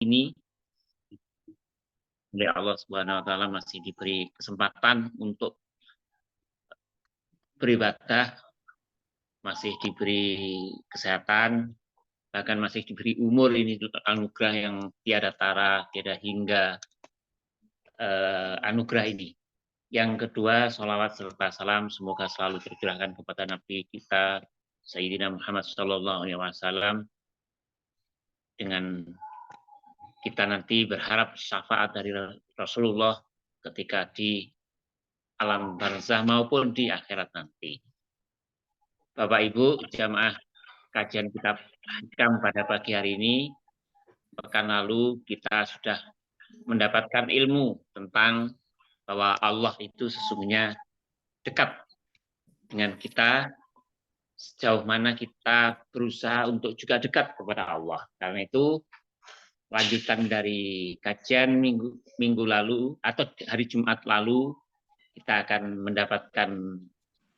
ini oleh Allah Subhanahu wa taala masih diberi kesempatan untuk beribadah, masih diberi kesehatan, bahkan masih diberi umur. Ini anugerah yang tiada tara, tiada hingga, anugerah ini. Yang kedua, salawat serta salam semoga selalu tercurahkan kepada Nabi kita Sayyidina Muhammad SAW, dengan kita nanti berharap syafaat dari Rasulullah ketika di alam barzah maupun di akhirat nanti. Bapak Ibu jamaah kajian kitab Hikam pada pagi hari ini, pekan lalu kita sudah mendapatkan ilmu tentang bahwa Allah itu sesungguhnya dekat dengan kita, sejauh mana kita berusaha untuk juga dekat kepada Allah. Karena itu lanjutan dari kajian minggu lalu atau hari Jumat lalu, kita akan mendapatkan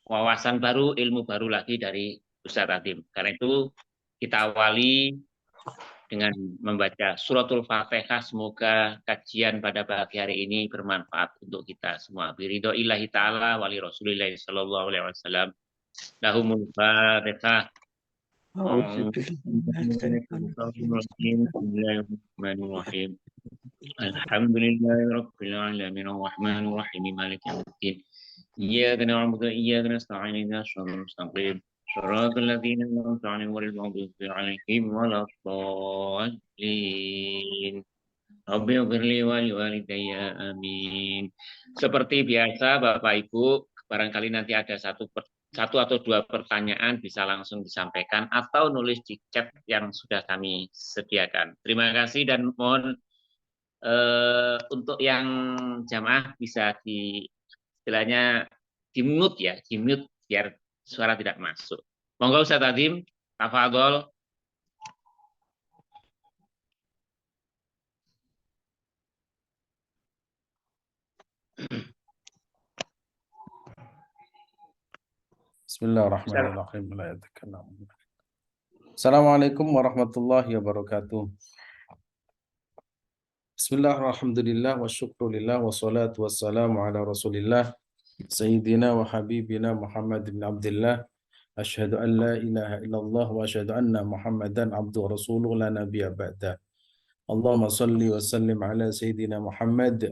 wawasan baru, ilmu baru lagi dari Ustaz Adim. Karena itu kita awali dengan membaca suratul Fatihah. Semoga kajian pada pagi hari ini bermanfaat untuk kita semua. Biridho ilahi ta'ala wali rasulillahi sallallahu alaihi wasallam. Lahumul Fatihah. Bismillahirrahmanirrahim. Alhamdulillahirabbil alamin arrahmanir rahim maliki yaumiddin. Iyyaka na'budu wa iyyaka nasta'in ihdinas siratal mustaqim. Shiratal ladzina an'amta 'alaihim ghairil maghdubi 'alaihim waladdallin. Rabbi ighfirli wa liwalidayya amin. Seperti biasa Bapak Ibu, barangkali nanti ada satu atau dua pertanyaan bisa langsung disampaikan atau nulis di chat yang sudah kami sediakan. Terima kasih dan mohon untuk yang jamaah bisa istilahnya di mute ya, di mute biar suara tidak masuk. Monggo Ustaz Adim, tafadhol. Bismillahirrahmanirrahim. Assalamualaikum warahmatullahi wabarakatuh. Bismillahirrahmanirrahim. Wa syukrulillah wa salatu wassalamu ala rasulillah Sayyidina wa habibina Muhammad bin Abdullah. Asyhadu an la ilaha illallah wa asyhadu anna Muhammadan abduhu rasuluh la nabiyya ba'da. Allahumma salli wa sallim ala Sayyidina Muhammad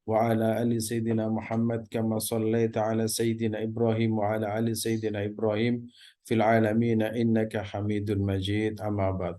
wa ala ali Sayyidina Muhammad kama sallaita ala Sayyidina Ibrahim wa ala ali Sayyidina Ibrahim fil alamin innaka Hamidul Majid. Amma ba'd.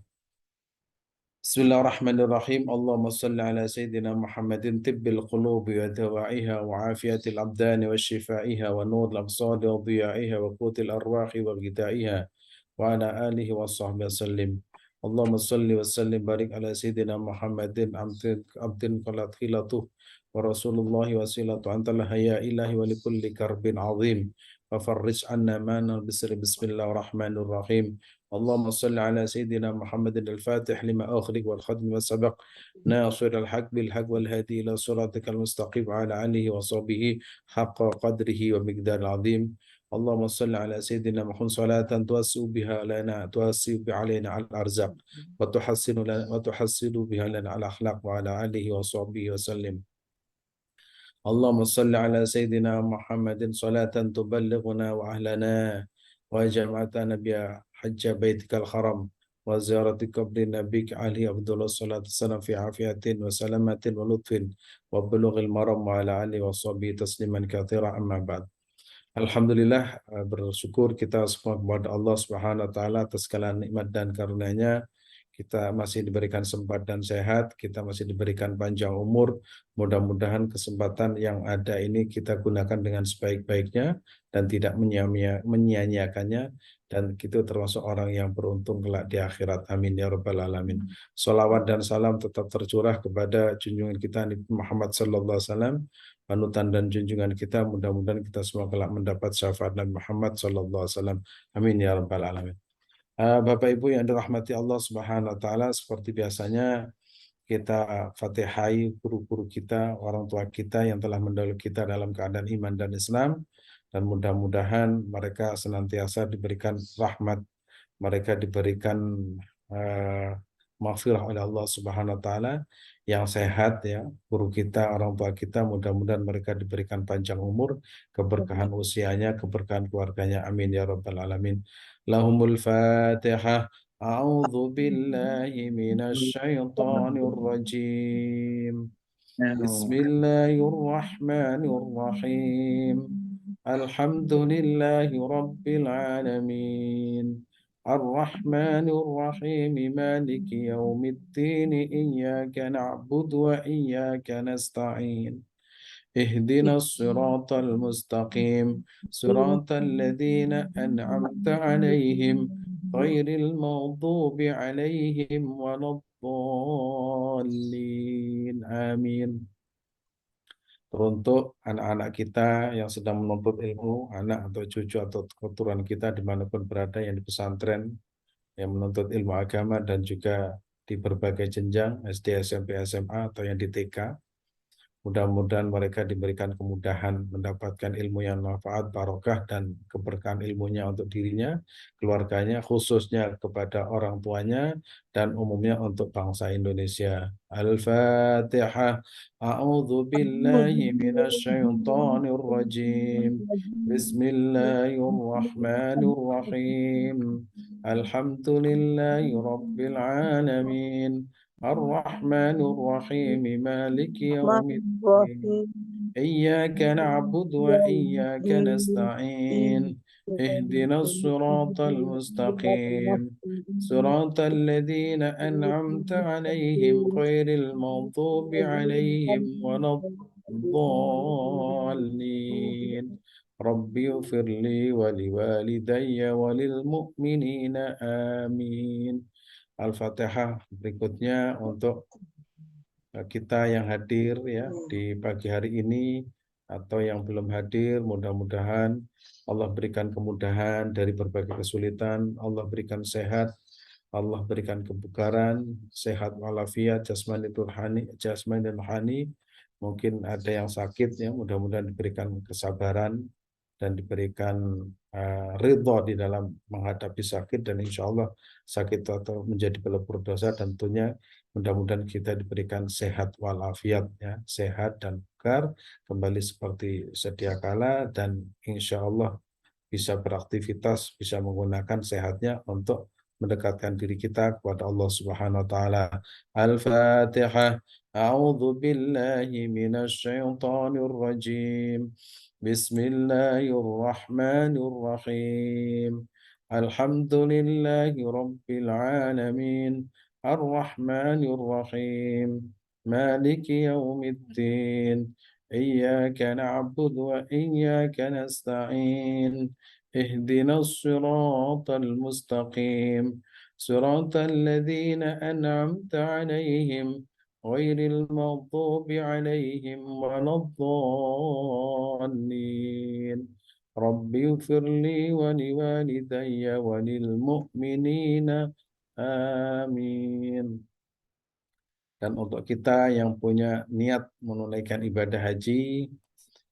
Bismillahirrahmanirrahim. Allahumma salli ala Sayyidina Muhammadin tibbil qulubi wa dawa'iha wa afiyatil abdani wa shifaiha wa nuril absari wa dhiya'iha wa qutil arwahi wa ghidaiha wa ala alihi wa sahbihi sallim. Allahumma salli wa sallim barik ala Sayyidina Muhammadin abdin qalat khilatuh wa rasulullahi wa silatu antal haya ilahi wa likulli karbin azim wa farrij anna mana bisri. Bismillahirrahmanirrahim. Allahumma salli ala Sayyidina Muhammadin al-Fatih lima akhrik wal khatmi wa sabaq nasir al-haq bil haq wal hadi ila suratikal mustaqim wa ala alihi wa sahbihi haqqa qadrihi wa miqdar azim. Allahumma salli ala Sayyidina Muhammad salatan tuwasi'u biha lana tuwasi'u bi alaina al-arzaq wa tuhassinu biha lana al-akhlaq wa ala alihi wa sahbihi wa sallim. Allahumma salli ala Sayyidina Muhammadin salatan tuballighuna wa ahlana wa jama'atana biha hajja baitikal haram wa ziyarati qabri nabik ali abdullah salatu salam fi afiatin wa salamatin wa lutfin wa bulughil maram wa ala alihi wa sahbihi tasliman katsira. Amma ba'd. Alhamdulillah, bersyukur kita semua kepada Allah Subhanahu wa taala atas segala nikmat dan karunia-Nya. Kita masih diberikan sempat dan sehat, kita masih diberikan panjang umur. Mudah-mudahan kesempatan yang ada ini kita gunakan dengan sebaik-baiknya dan tidak menyia-nyiakannya, dan kita termasuk orang yang beruntung kelak di akhirat. Amin ya rabbal alamin. Salawat dan salam tetap tercurah kepada junjungan kita Nabi Muhammad sallallahu alaihi wasallam, panutan dan junjungan kita. Mudah-mudahan kita semua kelak mendapat syafaat Nabi Muhammad sallallahu alaihi wasallam. Amin ya rabbal alamin. Bapak Ibu yang dirahmati Allah Subhanahu wa taala, seperti biasanya kita fatihai guru-guru kita, orang tua kita yang telah mendahului kita dalam keadaan iman dan Islam, dan mudah-mudahan mereka senantiasa diberikan rahmat, mereka diberikan maghfirah oleh Allah Subhanahu wa taala, yang sehat ya, guru kita, orang tua kita, mudah-mudahan mereka diberikan panjang umur, keberkahan usianya, keberkahan keluarganya. Amin ya rabbal alamin. Lahumul Fatihah. A'udzu billahi minasy syaithanir rajim. Bismillahirrahmanirrahim. Alhamdulillahi rabbil alamin. الرحمن الرحيم مالك يوم الدين إياك نعبد وإياك نستعين اهدنا الصراط المستقيم صراط الذين أنعمت عليهم غير المغضوب عليهم ولا الضالين آمين. Teruntuk anak-anak kita yang sedang menuntut ilmu, anak atau cucu atau keturunan kita dimanapun berada yang di pesantren, yang menuntut ilmu agama dan juga di berbagai jenjang SD, SMP, SMA atau yang di TK. Mudah-mudahan mereka diberikan kemudahan mendapatkan ilmu yang manfaat, barokah, dan keberkahan ilmunya untuk dirinya, keluarganya, khususnya kepada orang tuanya, dan umumnya untuk bangsa Indonesia. Al-Fatihah. A'udzu billahi minasyaitonir rajim. Bismillahirrahmanirrahim. Alhamdulillahi rabbil alamin. الرحمن الرحيم مالك يوم الدين إياك نعبد وإياك نستعين اهدنا الصراط المستقيم صراط الذين أنعمت عليهم غير المغضوب عليهم ولا الضالين ربي اغفر لي ولوالدي وللمؤمنين آمين. Al-Fatihah. Berikutnya untuk kita yang hadir ya di pagi hari ini atau yang belum hadir, mudah-mudahan Allah berikan kemudahan dari berbagai kesulitan, Allah berikan sehat, Allah berikan kebugaran, sehat walafiat, jasmani dan rohani. Mungkin ada yang sakit ya, mudah-mudahan diberikan kesabaran dan diberikan ridho di dalam menghadapi sakit, dan insya Allah sakit atau menjadi pelebur dosa, dan tentunya mudah-mudahan kita diberikan sehat walafiat ya, sehat dan bugar kembali seperti sedia kala, dan insya Allah bisa beraktivitas, bisa menggunakan sehatnya untuk mendekatkan diri kita kepada Allah Subhanahu wa taala. Al-Fatihah. A'udzu billahi minasy syaithanir rajim. Bismillahirrahmanirrahim. Alhamdulillahi rabbil alamin. Ar-Rahmanir Rahim. Maliki yaumiddin. إياك نعبد وإياك نستعين اهدنا الصراط المستقيم صراط الذين أنعمت عليهم غير المغضوب عليهم ولا الضالين ربي اغفر لي ولوالدي وللمؤمنين آمين. Dan untuk kita yang punya niat menunaikan ibadah haji,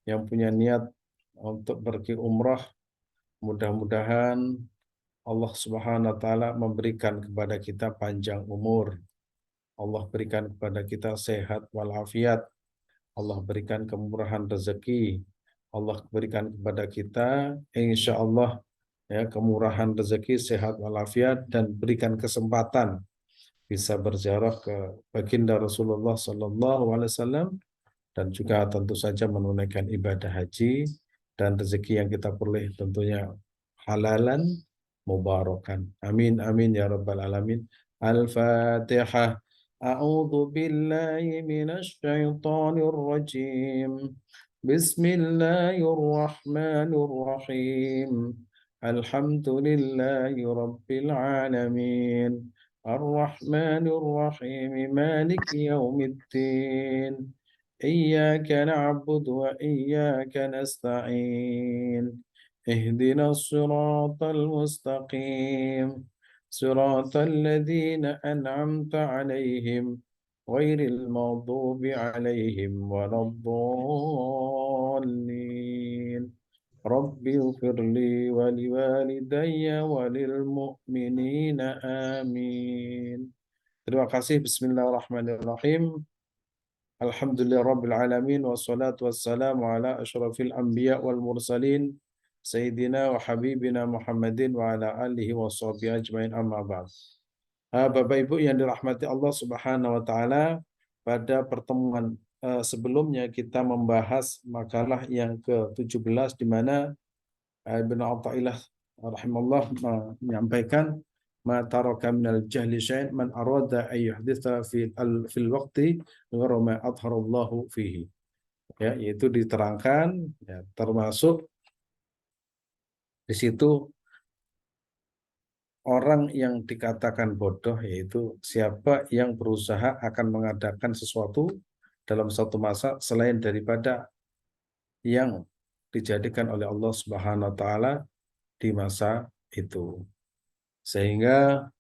yang punya niat untuk pergi umrah, mudah-mudahan Allah Subhanahu wa taala memberikan kepada kita panjang umur. Allah berikan kepada kita sehat walafiat. Allah berikan kemurahan rezeki. Allah berikan kepada kita insya Allah ya kemurahan rezeki, sehat walafiat, dan berikan kesempatan bisa berziarah ke baginda Rasulullah Sallallahu Alaihi Wasallam, dan juga tentu saja menunaikan ibadah haji, dan rezeki yang kita peroleh tentunya halalan mubarakan. Amin amin ya rabbal alamin. Al-Fatihah. A'udzu billahi minasy syaithanir rajim. Bismillahirrahmanirrahim. Alhamdulillahi rabbil alamin. Ar-Rahmanir Rahim. Maliki yaumiddin. إياك نعبد وإياك نستعين اهدنا الصراط المستقيم صراط الذين أنعمت عليهم غير المغضوب عليهم ولا الضالين رب اغفر لي ولوالدي وللمؤمنين آمين. Terima kasih. Bismillahirrahmanirrahim. Alhamdulillah Rabbil Alamin. Wassalatu wassalamu ala ashrafil anbiya wal mursalin. Sayyidina wa habibina Muhammadin wa ala alihi wa sahbihi ajmain amma ba'd. Bapak Ibu yang dirahmati Allah Subhanahu wa taala, pada pertemuan sebelumnya kita membahas makalah yang ke-17 di mana Ibnu Athaillah rahimahullah menyampaikan ma taraka minal jahli syai'an man arada ay yuhditha fil waqti ghayra ma adharallahu fihi. Ya, yaitu diterangkan ya, termasuk di situ orang yang dikatakan bodoh yaitu siapa yang berusaha akan mengadakan sesuatu dalam satu masa selain daripada yang dijadikan oleh Allah Subhanahu wa taala di masa itu. Sehingga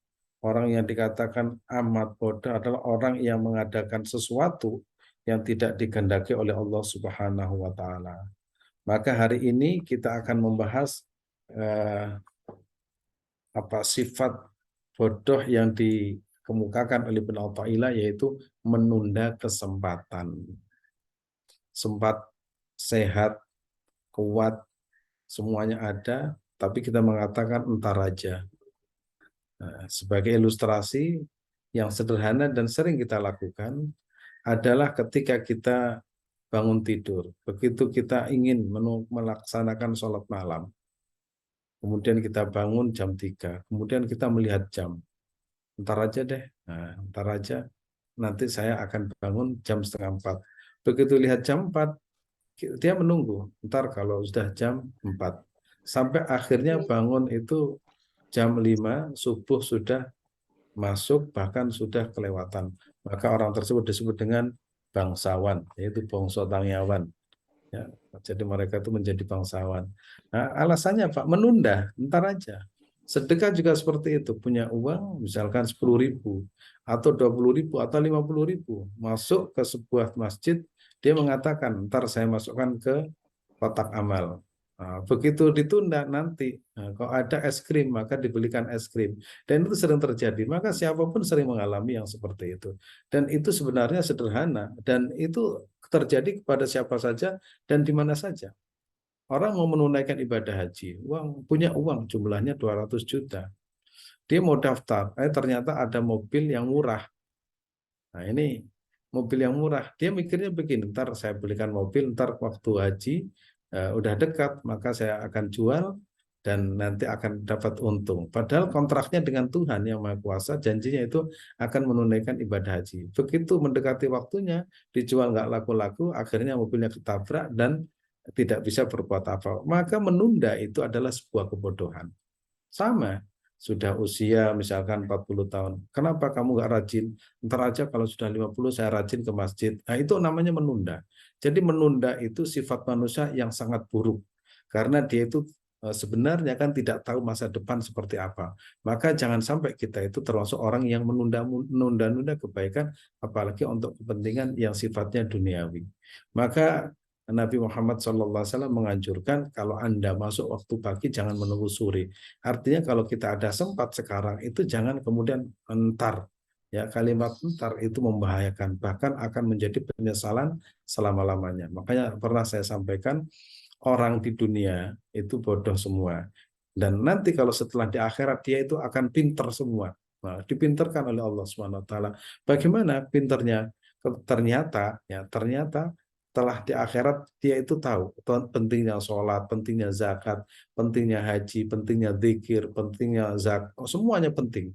orang yang dikatakan amat bodoh adalah orang yang mengadakan sesuatu yang tidak dikehendaki oleh Allah Subhanahu wa taala. Maka hari ini kita akan membahas sifat bodoh yang dikemukakan oleh Ibnu Athaillah, yaitu menunda kesempatan. Sempat sehat, kuat, semuanya ada, tapi kita mengatakan entar aja. Nah, sebagai ilustrasi yang sederhana dan sering kita lakukan adalah ketika kita bangun tidur. Begitu kita ingin melaksanakan sholat malam, kemudian kita bangun jam 3, kemudian kita melihat jam. Ntar aja deh, nah, ntar aja, nanti saya akan bangun jam 3:30. Begitu lihat jam 4, dia menunggu, ntar kalau sudah jam 4. Sampai akhirnya bangun itu jam 5, subuh sudah masuk, bahkan sudah kelewatan. Maka orang tersebut disebut dengan bangsawan, yaitu bangsa tangyawan. Ya, jadi mereka itu menjadi bangsawan. Nah, alasannya Pak, menunda, ntar aja. Sedekah juga seperti itu, punya uang misalkan 10.000 atau 20.000 atau 50.000, masuk ke sebuah masjid, dia mengatakan, ntar saya masukkan ke kotak amal. Nah, begitu ditunda nanti, nah, kalau ada es krim maka dibelikan es krim. Dan itu sering terjadi, maka siapapun sering mengalami yang seperti itu. Dan itu sebenarnya sederhana, dan itu terjadi kepada siapa saja dan di mana saja. Orang mau menunaikan ibadah haji, punya uang jumlahnya 200 juta. Dia mau daftar, ternyata ada mobil yang murah. Nah ini mobil yang murah, dia mikirnya begini, ntar saya belikan mobil, ntar waktu haji udah dekat, maka saya akan jual dan nanti akan dapat untung. Padahal kontraknya dengan Tuhan yang Maha Kuasa, janjinya itu akan menunaikan ibadah haji. Begitu mendekati waktunya, dijual nggak laku-laku, akhirnya mobilnya ketabrak dan tidak bisa berbuat apa. Maka menunda itu adalah sebuah kebodohan. Sama, sudah usia misalkan 40 tahun. Kenapa kamu nggak rajin? Ntar aja kalau sudah 50 saya rajin ke masjid. Nah, itu namanya menunda. Jadi menunda itu sifat manusia yang sangat buruk. Karena dia itu sebenarnya kan tidak tahu masa depan seperti apa. Maka jangan sampai kita itu termasuk orang yang menunda-nunda kebaikan, apalagi untuk kepentingan yang sifatnya duniawi. Maka Nabi Muhammad SAW menganjurkan kalau Anda masuk waktu pagi jangan menunggu sore. Artinya kalau kita ada sempat sekarang itu jangan kemudian entar. Ya, kalimat entar itu membahayakan, bahkan akan menjadi penyesalan selama-lamanya. Makanya pernah saya sampaikan, orang di dunia itu bodoh semua. Dan nanti kalau setelah di akhirat dia itu akan pinter semua. Nah, dipinterkan oleh Allah SWT. Bagaimana pinternya? Ternyata telah di akhirat dia itu tahu pentingnya sholat, pentingnya zakat, pentingnya haji, pentingnya zikir, pentingnya zakat, semuanya penting.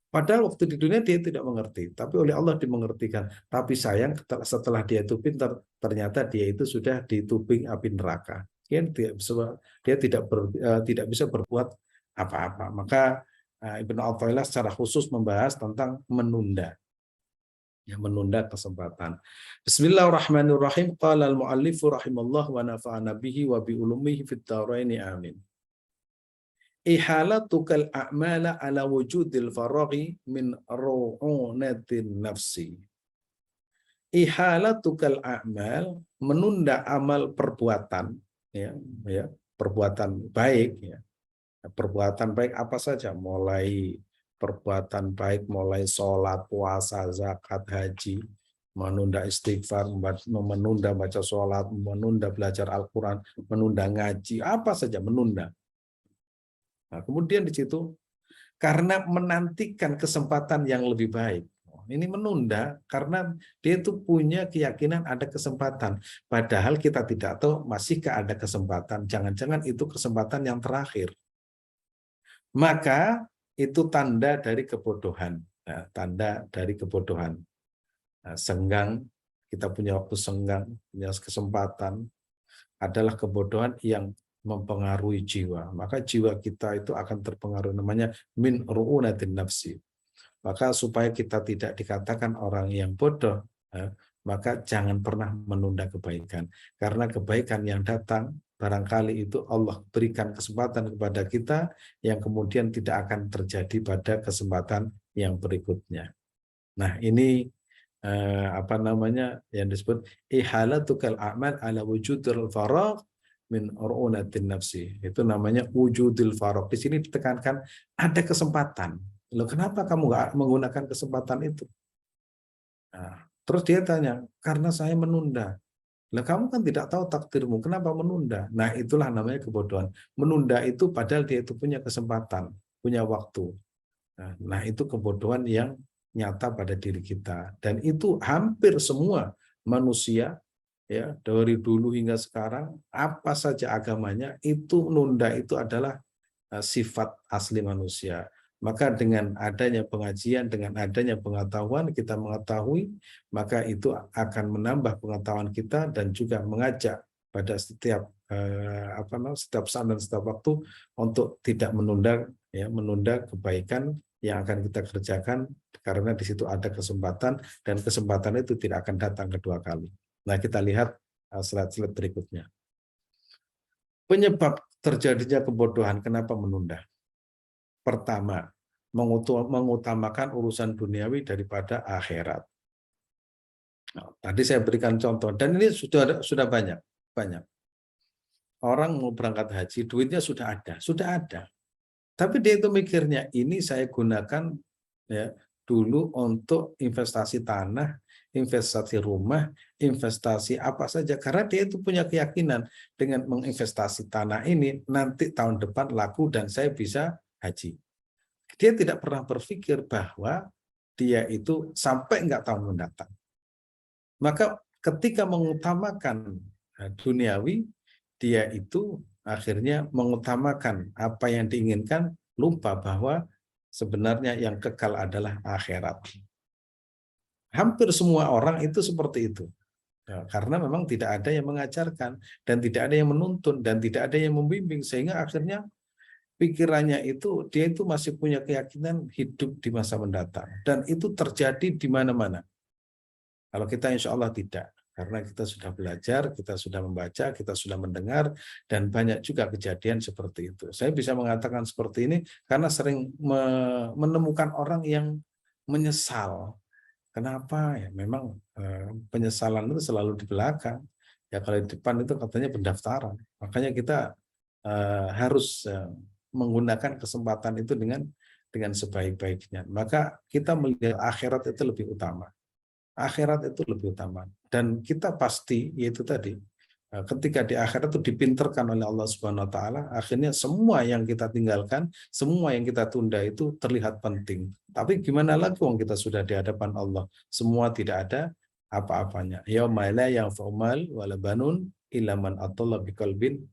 Padahal waktu di dunia dia tidak mengerti, tapi oleh Allah dimengertikan. Tapi sayang setelah dia itu pintar, ternyata dia itu sudah ditubing api neraka. Dia tidak bisa berbuat apa-apa. Maka Ibnu Athaillah secara khusus membahas tentang menunda. Yang menunda kesempatan. Bismillahirrahmanirrahim. Qala al-muallifu rahimallahu wa nafa'ana bihi wa bi ulumihi fid dharaini amin. Ihalatukal a'mala ala wujudil faraghi min ru'unatin nafsi. Ihalatukal a'mal, menunda amal perbuatan, perbuatan baik, perbuatan baik apa saja, mulai perbuatan baik mulai sholat, puasa, zakat, haji, menunda istighfar, menunda baca sholat, menunda belajar Al-Quran, menunda ngaji, apa saja menunda. Nah, kemudian di situ karena menantikan kesempatan yang lebih baik. Ini menunda karena dia itu punya keyakinan ada kesempatan. Padahal kita tidak tahu masihkah ada kesempatan. Jangan-jangan itu kesempatan yang terakhir. Maka itu tanda dari kebodohan. Nah, tanda dari kebodohan. Nah, senggang, kita punya waktu senggang, punya kesempatan, adalah kebodohan yang mempengaruhi jiwa. Maka jiwa kita itu akan terpengaruh, namanya min ru'unatin nafsi. Maka supaya kita tidak dikatakan orang yang bodoh, maka jangan pernah menunda kebaikan. Karena kebaikan yang datang, barangkali itu Allah berikan kesempatan kepada kita yang kemudian tidak akan terjadi pada kesempatan yang berikutnya. Nah, ini apa namanya yang disebut ihalatukal a'mal ala wujudul faragh min ru'unatin nafsi. Itu namanya wujudul faragh. Di sini ditekankan ada kesempatan. Loh, kenapa kamu nggak menggunakan kesempatan itu? Nah, terus dia tanya, karena saya menunda. Lah, kamu kan tidak tahu takdirmu, kenapa menunda? Nah, itulah namanya kebodohan. Menunda itu padahal dia itu punya kesempatan, punya waktu. Nah, itu kebodohan yang nyata pada diri kita. Dan itu hampir semua manusia, ya, dari dulu hingga sekarang, apa saja agamanya, itu nunda itu adalah sifat asli manusia. Maka dengan adanya pengajian, dengan adanya pengetahuan, kita mengetahui, maka itu akan menambah pengetahuan kita dan juga mengajak pada setiap setiap saat dan setiap waktu untuk tidak menunda, ya, menunda kebaikan yang akan kita kerjakan, karena di situ ada kesempatan dan kesempatan itu tidak akan datang kedua kali. Nah, kita lihat slide-slide berikutnya. Penyebab terjadinya kebodohan, kenapa menunda? Pertama, mengutamakan urusan duniawi daripada akhirat. Nah, tadi saya berikan contoh, dan ini sudah banyak. Orang mau berangkat haji, duitnya sudah ada. Tapi dia itu mikirnya, ini saya gunakan, ya, dulu untuk investasi tanah, investasi rumah, investasi apa saja. Karena dia itu punya keyakinan dengan menginvestasi tanah ini, nanti tahun depan laku dan saya bisa haji. Dia tidak pernah berpikir bahwa dia itu sampai enggak tahun mendatang. Maka ketika mengutamakan duniawi, dia itu akhirnya mengutamakan apa yang diinginkan, lupa bahwa sebenarnya yang kekal adalah akhirat. Hampir semua orang itu seperti itu. Ya, karena memang tidak ada yang mengajarkan, dan tidak ada yang menuntun, dan tidak ada yang membimbing, sehingga akhirnya pikirannya itu, dia itu masih punya keyakinan hidup di masa mendatang. Dan itu terjadi di mana-mana. Kalau kita insya Allah tidak. Karena kita sudah belajar, kita sudah membaca, kita sudah mendengar, dan banyak juga kejadian seperti itu. Saya bisa mengatakan seperti ini karena sering menemukan orang yang menyesal. Kenapa? Ya memang penyesalan itu selalu di belakang. Ya kalau di depan itu katanya pendaftaran. Makanya kita harus menggunakan kesempatan itu dengan sebaik-baiknya. Maka kita melihat akhirat itu lebih utama. Akhirat itu lebih utama. Dan kita pasti, yaitu tadi, ketika di akhirat itu dipinterkan oleh Allah Subhanahu wa taala, akhirnya semua yang kita tinggalkan, semua yang kita tunda itu terlihat penting. Tapi gimana lagi wong kita sudah di hadapan Allah, semua tidak ada apa-apanya. Yauma la yanfa'u mal wala banun illa man atalla biqalbin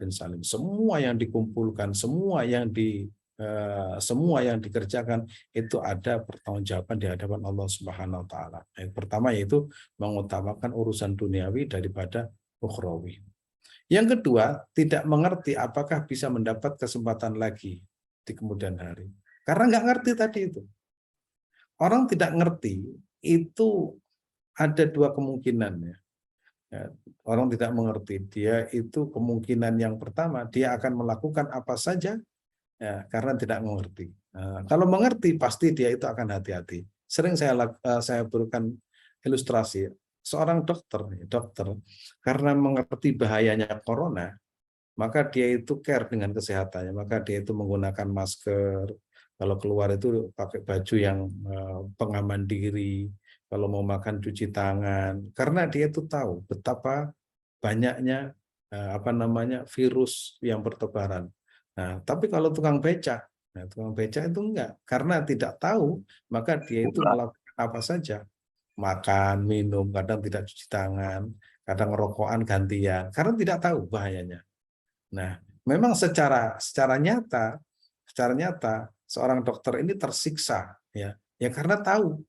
salim. Semua yang dikumpulkan, semua yang dikerjakan itu ada pertanggungjawaban di hadapan Allah Subhanahu wa taala. Yang pertama yaitu mengutamakan urusan duniawi daripada ukhrawi. Yang kedua, tidak mengerti apakah bisa mendapat kesempatan lagi di kemudian hari. Karena nggak ngerti tadi itu. Orang tidak ngerti itu ada dua kemungkinan, ya. Orang tidak mengerti, dia itu kemungkinan yang pertama, dia akan melakukan apa saja, ya, karena tidak mengerti. Kalau mengerti pasti dia itu akan hati-hati. Sering saya berikan ilustrasi, seorang dokter karena mengerti bahayanya corona, maka dia itu care dengan kesehatannya, maka dia itu menggunakan masker, Kalau keluar itu pakai baju yang pengaman diri, kalau mau makan cuci tangan, karena dia itu tahu betapa banyaknya virus yang bertebaran. Nah, tapi kalau tukang becak, tukang becak itu enggak, karena tidak tahu, maka dia itu melakukan apa saja, makan, minum, kadang tidak cuci tangan, kadang rokokan gantian, karena tidak tahu bahayanya. Nah, memang secara nyata seorang dokter ini tersiksa, ya karena tahu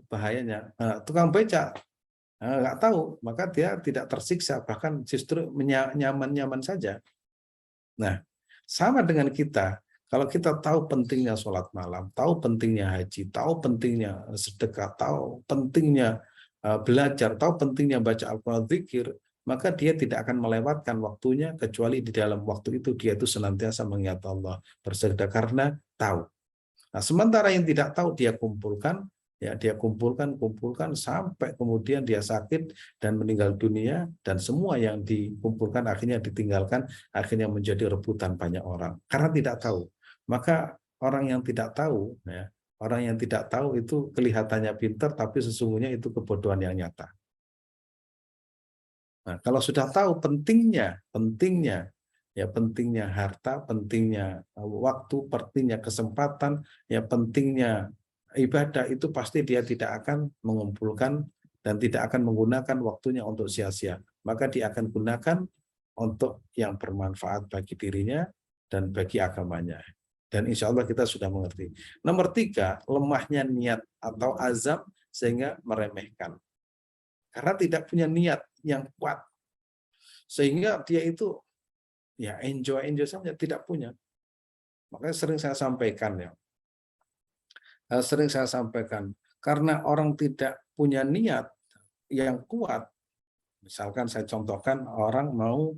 bahayanya. Nah, tukang becak nggak tahu, maka dia tidak tersiksa, bahkan justru nyaman-nyaman saja. Nah, sama dengan kita, kalau kita tahu pentingnya sholat malam, tahu pentingnya haji, tahu pentingnya sedekah, tahu pentingnya belajar, tahu pentingnya baca Al-Quran, zikir, maka dia tidak akan melewatkan waktunya, kecuali di dalam waktu itu dia itu senantiasa mengingat Allah, bersedekah karena tahu. Nah, sementara yang tidak tahu dia kumpulkan, dia kumpulkan sampai kemudian dia sakit dan meninggal dunia, dan semua yang dikumpulkan akhirnya ditinggalkan, akhirnya menjadi rebutan banyak orang karena tidak tahu. Maka orang yang tidak tahu, orang yang tidak tahu itu kelihatannya pintar, tapi sesungguhnya itu kebodohan yang nyata. Nah, kalau sudah tahu pentingnya harta, pentingnya waktu, pentingnya kesempatan, pentingnya ibadah, itu pasti dia tidak akan mengumpulkan dan tidak akan menggunakan waktunya untuk sia-sia. Maka dia akan gunakan untuk yang bermanfaat bagi dirinya dan bagi agamanya. Dan insya Allah kita sudah mengerti. Nomor 3, lemahnya niat atau azam sehingga meremehkan. Karena tidak punya niat yang kuat, sehingga dia itu enjoy saja, tidak punya. Makanya sering saya sampaikan, karena orang tidak punya niat yang kuat. Misalkan saya contohkan, orang mau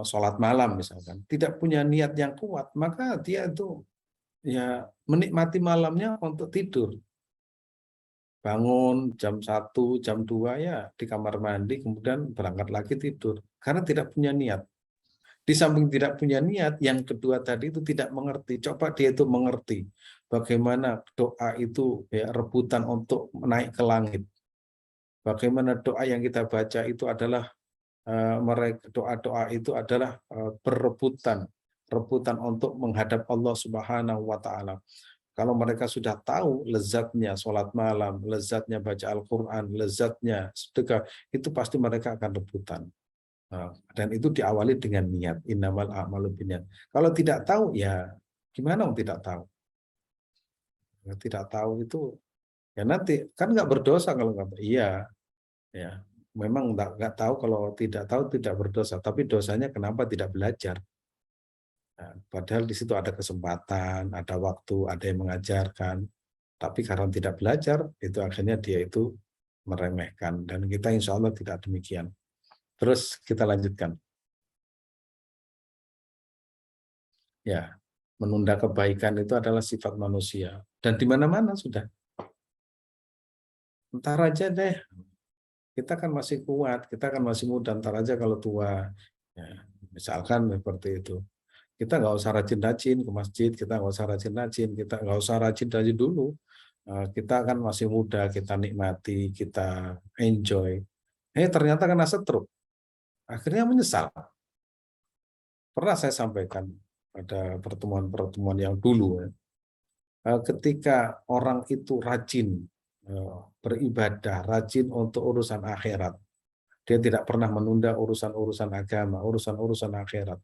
sholat malam misalkan, tidak punya niat yang kuat, maka dia itu menikmati malamnya untuk tidur. Bangun jam 1, jam 2 di kamar mandi, kemudian berangkat lagi tidur. Karena tidak punya niat. Di samping tidak punya niat, yang kedua tadi itu tidak mengerti. Coba dia itu mengerti bagaimana doa itu rebutan untuk naik ke langit. Bagaimana doa yang kita baca itu adalah doa-doa itu adalah rebutan untuk menghadap Allah Subhanahu wa taala. Kalau mereka sudah tahu lezatnya sholat malam, lezatnya baca Al-Quran, lezatnya sedekah, itu pasti mereka akan rebutan. Dan itu diawali dengan niat, innamal a'malu binniyat. Kalau tidak tahu, gimana tidak tahu? Tidak tahu itu, nanti kan nggak berdosa kalau nggak. Iya, memang nggak tahu, kalau tidak tahu tidak berdosa. Tapi dosanya kenapa tidak belajar? Padahal di situ ada kesempatan, ada waktu, ada yang mengajarkan. Tapi karena tidak belajar, itu akhirnya dia itu meremehkan. Dan kita insya Allah tidak demikian. Terus kita lanjutkan. Menunda kebaikan itu adalah sifat manusia. Dan di mana-mana sudah. Entar aja deh. Kita kan masih kuat, kita kan masih muda, entar aja kalau tua. Misalkan seperti itu. Kita nggak usah rajin-rajin ke masjid, kita nggak usah rajin-rajin, kita nggak usah rajin-rajin dulu. Kita kan masih muda, kita nikmati, kita enjoy. Ternyata kena stroke. Akhirnya menyesal. Pernah saya sampaikan pada pertemuan-pertemuan yang dulu, ketika orang itu rajin beribadah, rajin untuk urusan akhirat, dia tidak pernah menunda urusan-urusan agama, urusan-urusan akhirat.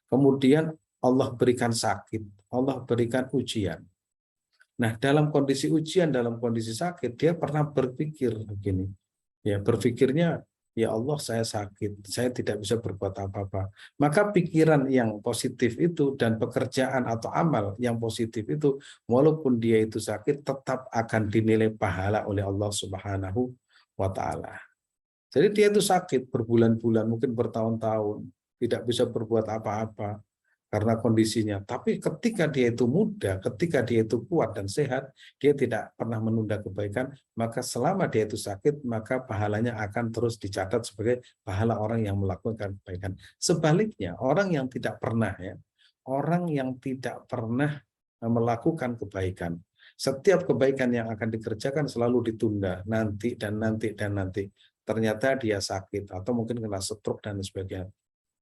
Kemudian Allah berikan sakit, Allah berikan ujian. Nah, dalam kondisi ujian, dalam kondisi sakit, dia pernah berpikir begini. Berpikirnya, ya Allah, saya sakit, saya tidak bisa berbuat apa-apa. Maka pikiran yang positif itu dan pekerjaan atau amal yang positif itu, walaupun dia itu sakit, tetap akan dinilai pahala oleh Allah Subhanahu wa taala. Jadi dia itu sakit berbulan-bulan, mungkin bertahun-tahun, tidak bisa berbuat apa-apa karena kondisinya. Tapi ketika dia itu muda, ketika dia itu kuat dan sehat, dia tidak pernah menunda kebaikan, maka selama dia itu sakit, maka pahalanya akan terus dicatat sebagai pahala orang yang melakukan kebaikan. Sebaliknya, orang yang tidak pernah orang yang tidak pernah melakukan kebaikan. Setiap kebaikan yang akan dikerjakan selalu ditunda, nanti dan nanti dan nanti. Ternyata dia sakit atau mungkin kena stroke dan sebagainya.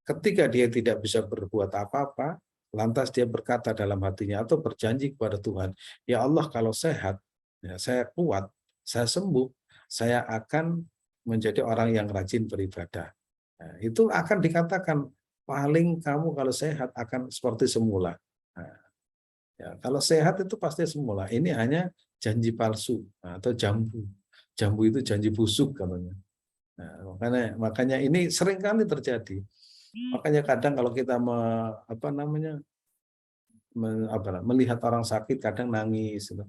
Ketika dia tidak bisa berbuat apa-apa, lantas dia berkata dalam hatinya atau berjanji kepada Tuhan, "Ya Allah, kalau sehat, ya, saya kuat, saya sembuh, saya akan menjadi orang yang rajin beribadah." Nah, itu akan dikatakan paling kamu kalau sehat akan seperti semula. Nah, ya, kalau sehat itu pasti semula. Ini hanya janji palsu atau jambu. Jambu itu janji busuk katanya. Nah, makanya ini sering kali terjadi. Makanya kadang kalau kita melihat orang sakit kadang nangis. Gitu.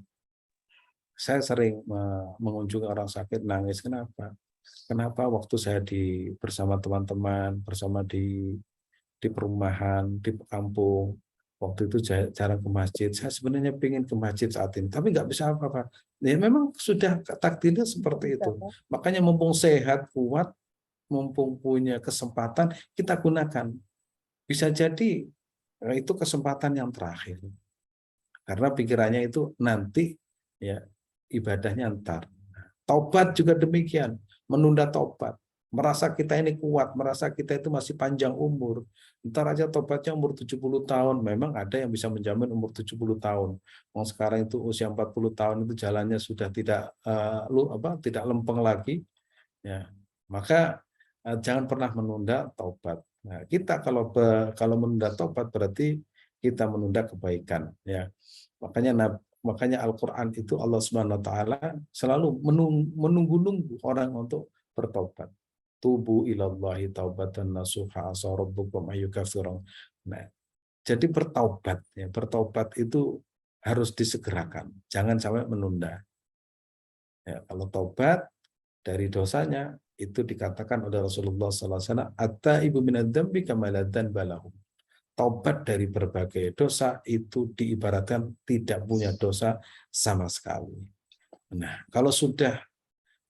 Saya sering mengunjungi orang sakit nangis. Kenapa? Kenapa waktu saya bersama teman-teman, bersama di perumahan, di kampung, waktu itu jarang ke masjid. Saya sebenarnya ingin ke masjid saat ini, tapi nggak bisa apa-apa. Ya memang sudah takdirnya seperti itu. Makanya mumpung sehat, kuat, mumpung punya kesempatan, kita gunakan. Bisa jadi itu kesempatan yang terakhir. Karena pikirannya itu nanti ya ibadahnya ntar. Taubat juga demikian, menunda taubat. Merasa kita ini kuat, merasa kita itu masih panjang umur. Ntar aja taubatnya umur 70 tahun. Memang ada yang bisa menjamin umur 70 tahun. Sekarang itu usia 40 tahun itu jalannya sudah tidak lempeng lagi. Ya. Maka jangan pernah menunda taubat. Nah, kita kalau menunda taubat berarti kita menunda kebaikan. Ya. Makanya Al-Quran itu Allah Subhanahu Wa Taala selalu menunggu-nunggu orang untuk bertobat. Tubu ilallahi taubatan nasuha asa rabbukum ayyukafiran. Nah, jadi bertaubat ya, bertaubat itu harus disegerakan, jangan sampai menunda. Ya, kalau taubat dari dosanya itu dikatakan oleh Rasulullah SAW, at-taibu minadz-dzambi kama la dzanba lahu. Taubat dari berbagai dosa itu diibaratkan tidak punya dosa sama sekali. Nah, kalau sudah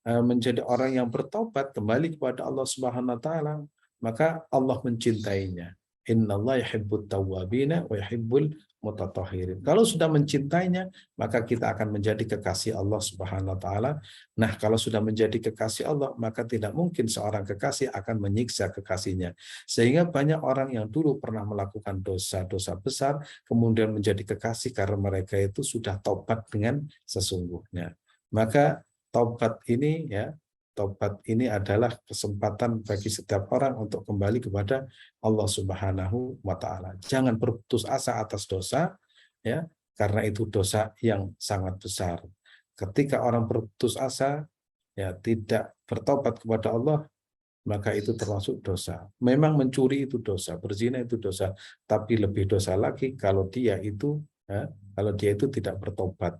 menjadi orang yang bertobat kembali kepada Allah Subhanahu wa taala, maka Allah mencintainya. Innallaha yuhibbut tawwabina wa yuhibbul mutatahhirin. Kalau sudah mencintainya, maka kita akan menjadi kekasih Allah Subhanahu wa taala. Nah, kalau sudah menjadi kekasih Allah, maka tidak mungkin seorang kekasih akan menyiksa kekasihnya. Sehingga banyak orang yang dulu pernah melakukan dosa-dosa besar, kemudian menjadi kekasih karena mereka itu sudah taubat dengan sesungguhnya. Maka taubat ini adalah kesempatan bagi setiap orang untuk kembali kepada Allah Subhanahu wa taala. Jangan berputus asa atas dosa ya, karena itu dosa yang sangat besar. Ketika orang berputus asa ya tidak bertobat kepada Allah, maka itu termasuk dosa. Memang mencuri itu dosa, berzina itu dosa, tapi lebih dosa lagi kalau dia itu tidak bertobat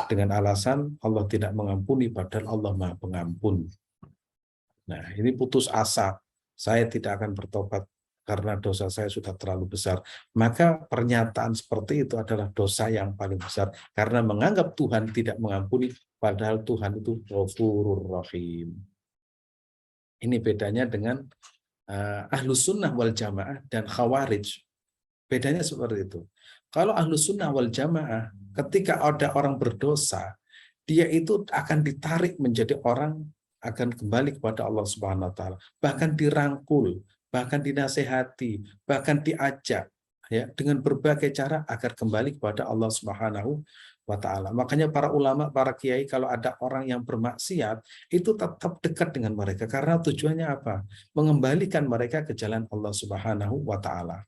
dengan alasan Allah tidak mengampuni padahal Allah Maha Pengampun. Nah, ini putus asa. Saya tidak akan bertobat karena dosa saya sudah terlalu besar. Maka pernyataan seperti itu adalah dosa yang paling besar karena menganggap Tuhan tidak mengampuni padahal Tuhan itu Ghafurur Rahim. Ini bedanya dengan Ahlus Sunnah wal Jamaah dan Khawarij. Bedanya seperti itu. Kalau Ahlus Sunnah wal Jamaah, ketika ada orang berdosa, dia itu akan ditarik menjadi orang akan kembali kepada Allah Subhanahu wa taala, bahkan dirangkul, bahkan dinasehati, bahkan diajak ya dengan berbagai cara agar kembali kepada Allah Subhanahu wa taala. Makanya para ulama, para kiai kalau ada orang yang bermaksiat itu tetap dekat dengan mereka karena tujuannya apa? Mengembalikan mereka ke jalan Allah Subhanahu wa taala.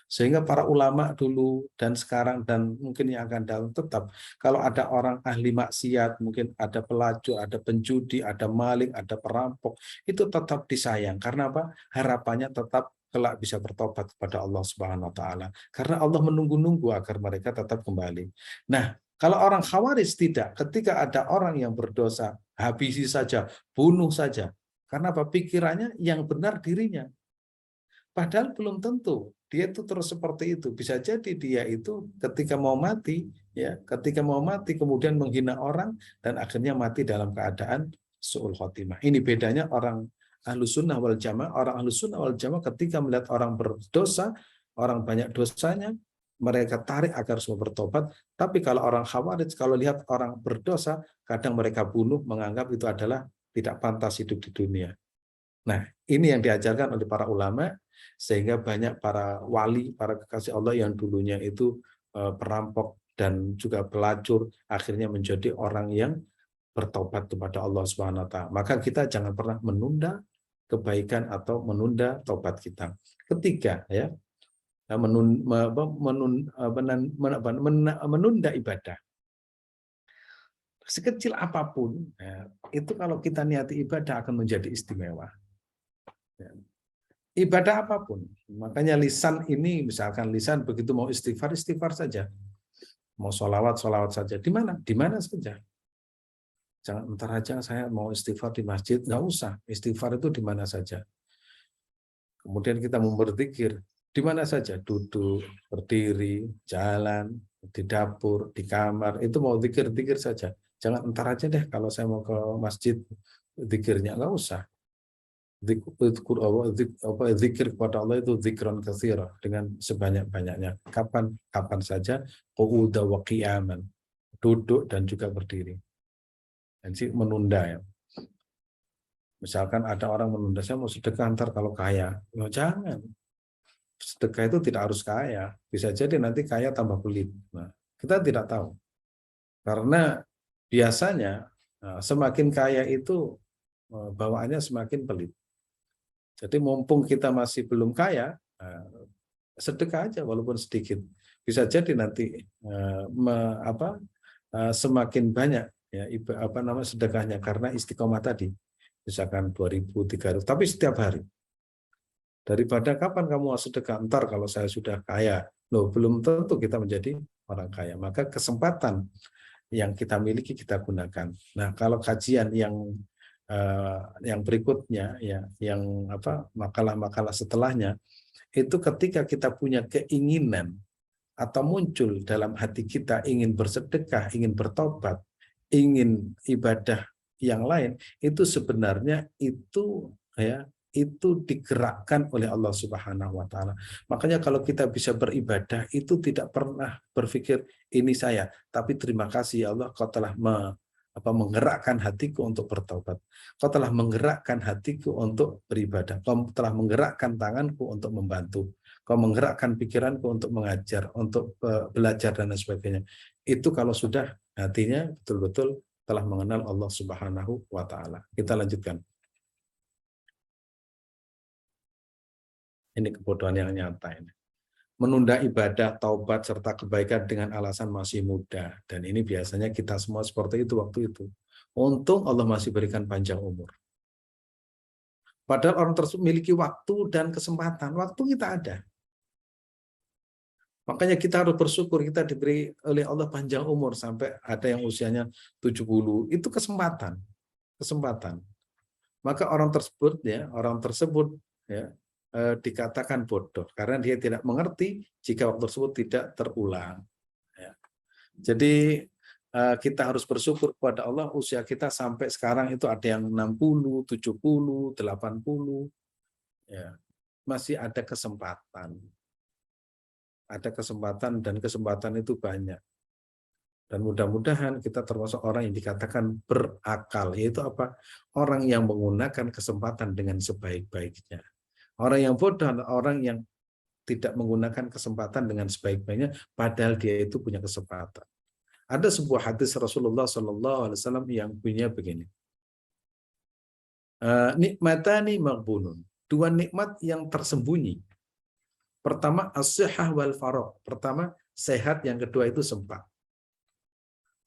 Sehingga para ulama dulu dan sekarang dan mungkin yang akan datang tetap kalau ada orang ahli maksiat, mungkin ada pelacur, ada penjudi, ada maling, ada perampok, itu tetap disayang. Karena apa? Harapannya tetap kelak bisa bertobat kepada Allah Subhanahu wa taala. Karena Allah menunggu-nunggu agar mereka tetap kembali. Nah, kalau orang Khawarij tidak, ketika ada orang yang berdosa, habisi saja, bunuh saja. Karena apa? Pikirannya yang benar dirinya. Padahal belum tentu dia itu terus seperti itu. Bisa jadi dia itu ketika mau mati, kemudian menghina orang dan akhirnya mati dalam keadaan su'ul khotimah. Ini bedanya orang Ahlus Sunnah wal Jamaah. Orang Ahlus Sunnah wal Jamaah ketika melihat orang berdosa, orang banyak dosanya, mereka tarik agar semua bertobat. Tapi kalau orang Khawarij, kalau lihat orang berdosa, kadang mereka bunuh, menganggap itu adalah tidak pantas hidup di dunia. Nah, ini yang diajarkan oleh para ulama, sehingga banyak para wali, para kekasih Allah yang dulunya itu perampok dan juga pelacur, akhirnya menjadi orang yang bertobat kepada Allah Subhanahu wa taala. Maka kita jangan pernah menunda kebaikan atau menunda tobat kita. Ketiga, ya, menunda ibadah. Sekecil apapun, ya, itu kalau kita niati ibadah akan menjadi istimewa. Ya. Ibadah apapun. Makanya lisan ini, misalkan lisan begitu mau istighfar, istighfar saja. Mau sholawat, sholawat saja. Di mana? Di mana saja. Jangan entar aja saya mau istighfar di masjid, nggak usah. Istighfar itu di mana saja. Kemudian kita mau berzikir, di mana saja, duduk, berdiri, jalan, di dapur, di kamar, itu mau zikir-zikir saja. Jangan entar aja deh kalau saya mau ke masjid, zikirnya nggak usah. Zikir kepada Allah itu zikron katsira, dengan sebanyak-banyaknya. Kapan saja, qu'uda wa qiyaman, duduk dan juga berdiri. Dan sih menunda, ya. Misalkan ada orang menunda, saya mau sedekah ntar kalau kaya. Ya jangan. Sedekah itu tidak harus kaya. Bisa jadi nanti kaya tambah pelit. Nah, kita tidak tahu. Karena biasanya semakin kaya itu bawaannya semakin pelit. Jadi mumpung kita masih belum kaya, sedekah aja walaupun sedikit. Bisa jadi nanti semakin banyak, ya, sedekahnya karena istiqomah tadi. Misalkan 2.000, 3.000, tapi setiap hari. Daripada kapan kamu mau sedekah, ntar kalau saya sudah kaya. Loh, belum tentu kita menjadi orang kaya. Maka kesempatan yang kita miliki kita gunakan. Nah, kalau kajian yang berikutnya, ya, yang makalah-makalah setelahnya, itu ketika kita punya keinginan atau muncul dalam hati kita ingin bersedekah, ingin bertobat, ingin ibadah yang lain, itu sebenarnya itu digerakkan oleh Allah Subhanahu wa taala. Makanya kalau kita bisa beribadah itu tidak pernah berpikir ini saya, tapi terima kasih ya Allah, kau telah menggerakkan hatiku untuk bertobat. Kau telah menggerakkan hatiku untuk beribadah. Kau telah menggerakkan tanganku untuk membantu. Kau menggerakkan pikiranku untuk mengajar, untuk belajar dan lain sebagainya. Itu kalau sudah hatinya betul-betul telah mengenal Allah Subhanahu wa taala. Kita lanjutkan. Ini kebodohan yang nyata ini. Menunda ibadah, taubat, serta kebaikan dengan alasan masih muda. Dan ini biasanya kita semua seperti itu waktu itu. Untung Allah masih berikan panjang umur. Padahal orang tersebut memiliki waktu dan kesempatan. Waktu kita ada. Makanya kita harus bersyukur kita diberi oleh Allah panjang umur sampai ada yang usianya 70. Itu kesempatan. Kesempatan. Maka orang tersebut dikatakan bodoh karena dia tidak mengerti jika waktu tersebut tidak terulang. Ya. Jadi kita harus bersyukur kepada Allah, usia kita sampai sekarang itu ada yang 60, 70, 80. Ya. Masih ada kesempatan. Ada kesempatan dan kesempatan itu banyak. Dan mudah-mudahan kita termasuk orang yang dikatakan berakal, yaitu apa? Orang yang menggunakan kesempatan dengan sebaik-baiknya. Orang yang bodoh adalah orang yang tidak menggunakan kesempatan dengan sebaik-baiknya, padahal dia itu punya kesempatan. Ada sebuah hadis Rasulullah SAW yang punya begini. Nikmatani maghbunun. Dua nikmat yang tersembunyi. Pertama, as-sihah wal faragh. Pertama, sehat, yang kedua itu sempat.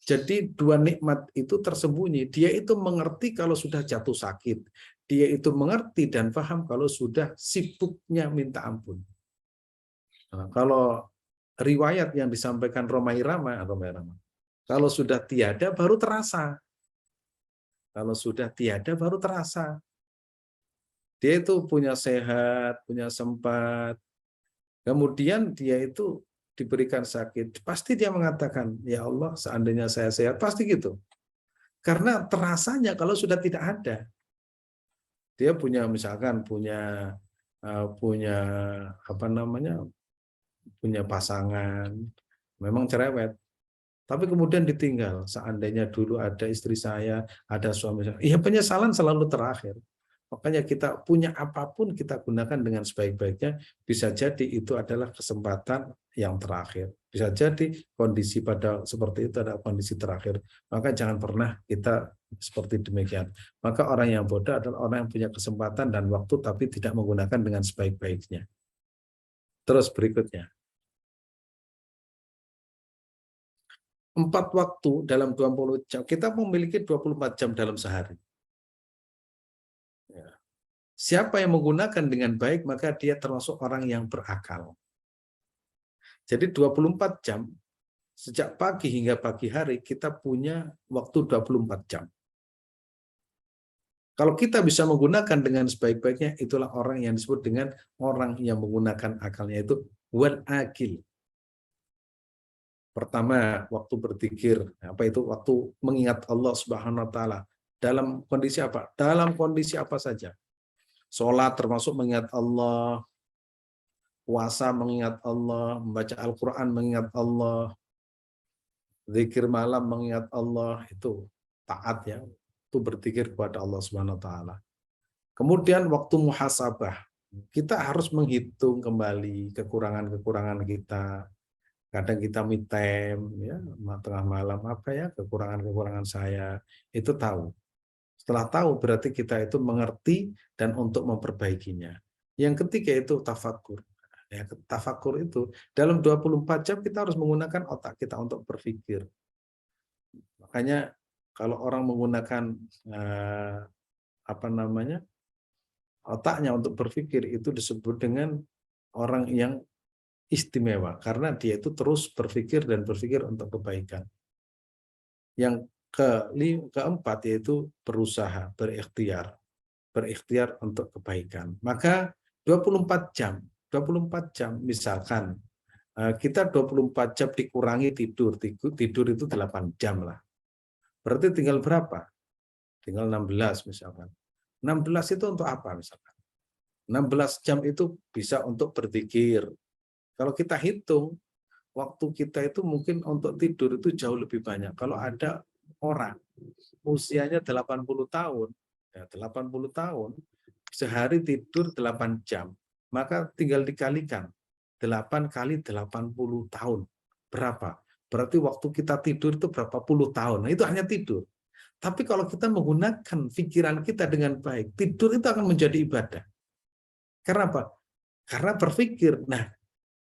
Jadi dua nikmat itu tersembunyi. Dia itu mengerti kalau sudah jatuh sakit. Dia itu mengerti dan paham kalau sudah sibuknya minta ampun. Nah, kalau riwayat yang disampaikan Romai Rama, kalau sudah tiada baru terasa. Kalau sudah tiada baru terasa. Dia itu punya sehat, punya sempat. Kemudian dia itu diberikan sakit. Pasti dia mengatakan, ya Allah, seandainya saya sehat, pasti gitu. Karena terasanya kalau sudah tidak ada. Dia punya misalkan punya punya pasangan, memang cerewet, tapi kemudian ditinggal. Seandainya dulu ada istri saya, ada suami saya, ya penyesalan selalu terakhir. Makanya kita punya apapun kita gunakan dengan sebaik-baiknya, bisa jadi itu adalah kesempatan yang terakhir. Bisa jadi kondisi pada seperti itu adalah kondisi terakhir. Maka jangan pernah kita seperti demikian. Maka orang yang bodoh adalah orang yang punya kesempatan dan waktu tapi tidak menggunakan dengan sebaik-baiknya. Terus berikutnya. 4 waktu dalam 20 jam. Kita memiliki 24 jam dalam sehari. Ya. Siapa yang menggunakan dengan baik, maka dia termasuk orang yang berakal. Jadi 24 jam, sejak pagi hingga pagi hari, kita punya waktu 24 jam. Kalau kita bisa menggunakan dengan sebaik-baiknya, itulah orang yang disebut dengan orang yang menggunakan akalnya, itu wal akil. Pertama, waktu berzikir, apa itu? Waktu mengingat Allah Subhanahu wa taala. Dalam kondisi apa? Dalam kondisi apa saja. Sholat termasuk mengingat Allah, puasa mengingat Allah, membaca Al-Quran mengingat Allah, zikir malam mengingat Allah, itu taat ya. Itu berzikir kepada Allah Subhanahu wa taala. Kemudian waktu muhasabah, kita harus menghitung kembali kekurangan-kekurangan kita. Kadang kita me time ya, tengah malam apa ya kekurangan-kekurangan saya, itu tahu. Setelah tahu berarti kita itu mengerti dan untuk memperbaikinya. Yang ketiga itu tafakur. Ya, tafakur itu dalam 24 jam kita harus menggunakan otak kita untuk berpikir. Makanya kalau orang menggunakan apa namanya otaknya untuk berpikir, itu disebut dengan orang yang istimewa karena dia itu terus berpikir dan berpikir untuk kebaikan. Yang keempat yaitu berusaha, berikhtiar untuk kebaikan. Maka 24 jam misalkan kita 24 jam dikurangi tidur itu 8 jam lah. Berarti tinggal berapa? Tinggal 16 misalkan. 16 itu untuk apa misalkan? 16 jam itu bisa untuk berzikir. Kalau kita hitung, waktu kita itu mungkin untuk tidur itu jauh lebih banyak. Kalau ada orang usianya 80 tahun, ya 80 tahun, sehari tidur 8 jam, maka tinggal dikalikan. 8 kali 80 tahun. Berapa? Berarti waktu kita tidur itu berapa puluh tahun. Nah, itu hanya tidur. Tapi kalau kita menggunakan pikiran kita dengan baik, tidur itu akan menjadi ibadah. Karena apa? Karena berpikir. Nah,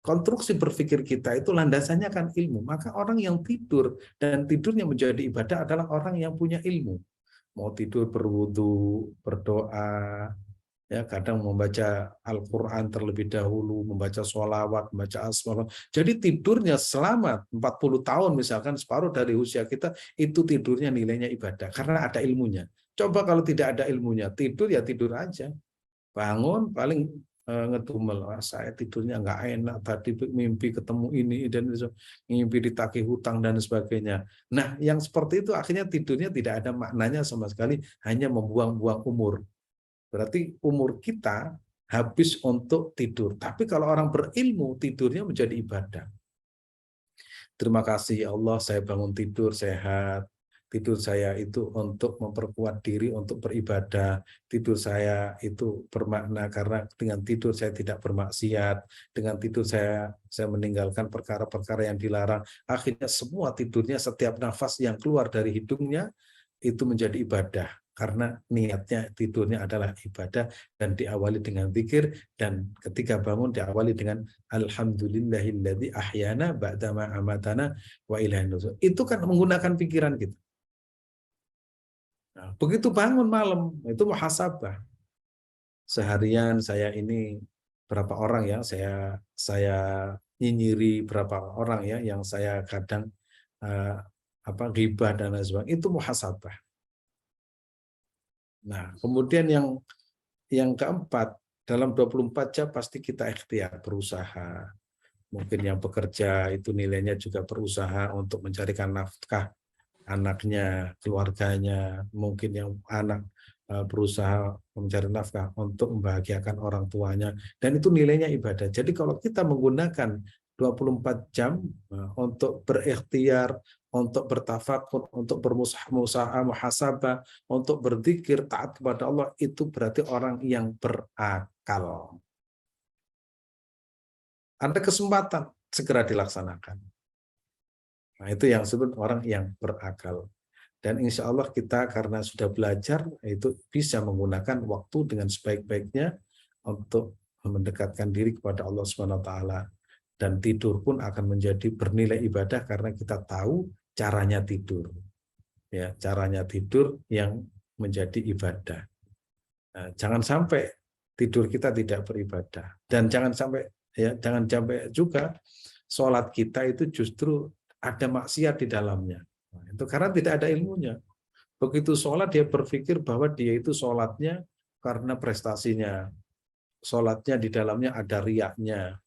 konstruksi berpikir kita itu landasannya kan ilmu. Maka orang yang tidur dan tidurnya menjadi ibadah adalah orang yang punya ilmu. Mau tidur berwudu, berdoa, ya kadang membaca Al-Quran terlebih dahulu, membaca sholawat, membaca asmaul. Jadi tidurnya selama 40 tahun misalkan separuh dari usia kita, itu tidurnya nilainya ibadah karena ada ilmunya. Coba kalau tidak ada ilmunya, tidur ya tidur aja. Bangun paling ngedumel, saya tidurnya nggak enak, tadi mimpi ketemu ini dan mimpi ditagih hutang dan sebagainya. Nah, yang seperti itu akhirnya tidurnya tidak ada maknanya sama sekali, hanya membuang-buang umur. Berarti umur kita habis untuk tidur. Tapi kalau orang berilmu, tidurnya menjadi ibadah. Terima kasih ya Allah, saya bangun tidur sehat. Tidur saya itu untuk memperkuat diri untuk beribadah. Tidur saya itu bermakna karena dengan tidur saya tidak bermaksiat. Dengan tidur saya meninggalkan perkara-perkara yang dilarang. Akhirnya semua tidurnya, setiap nafas yang keluar dari hidungnya itu menjadi ibadah. Karena niatnya tidurnya adalah ibadah dan diawali dengan zikir, dan ketika bangun diawali dengan alhamdulillahilladzi ahyana ba'dama amatana wa ilaihin nusyur. Itu kan menggunakan pikiran kita. Nah, begitu bangun malam, itu muhasabah. Seharian saya ini berapa orang ya, saya nyinyiri berapa orang ya yang saya kadang ghibah dan lain sebagainya, itu muhasabah. Nah, kemudian yang keempat, dalam 24 jam pasti kita ikhtiar, berusaha. Mungkin yang bekerja itu nilainya juga berusaha untuk mencarikan nafkah anaknya, keluarganya, mungkin yang anak berusaha mencari nafkah untuk membahagiakan orang tuanya, dan itu nilainya ibadah. Jadi kalau kita menggunakan 24 jam untuk berikhtiar, untuk bertafakur, untuk bermusaha, muhasabah, untuk berzikir, taat kepada Allah, itu berarti orang yang berakal. Ada kesempatan, segera dilaksanakan. Nah, itu yang disebut orang yang berakal. Dan insya Allah kita karena sudah belajar, itu bisa menggunakan waktu dengan sebaik-baiknya untuk mendekatkan diri kepada Allah Subhanahu wa taala. Dan tidur pun akan menjadi bernilai ibadah karena kita tahu caranya tidur. Ya, caranya tidur yang menjadi ibadah. Nah, jangan sampai tidur kita tidak beribadah, dan jangan sampai juga sholat kita itu justru ada maksiat di dalamnya. Nah, itu karena tidak ada ilmunya. Begitu sholat dia berpikir bahwa dia itu sholatnya karena prestasinya, sholatnya di dalamnya ada riaknya.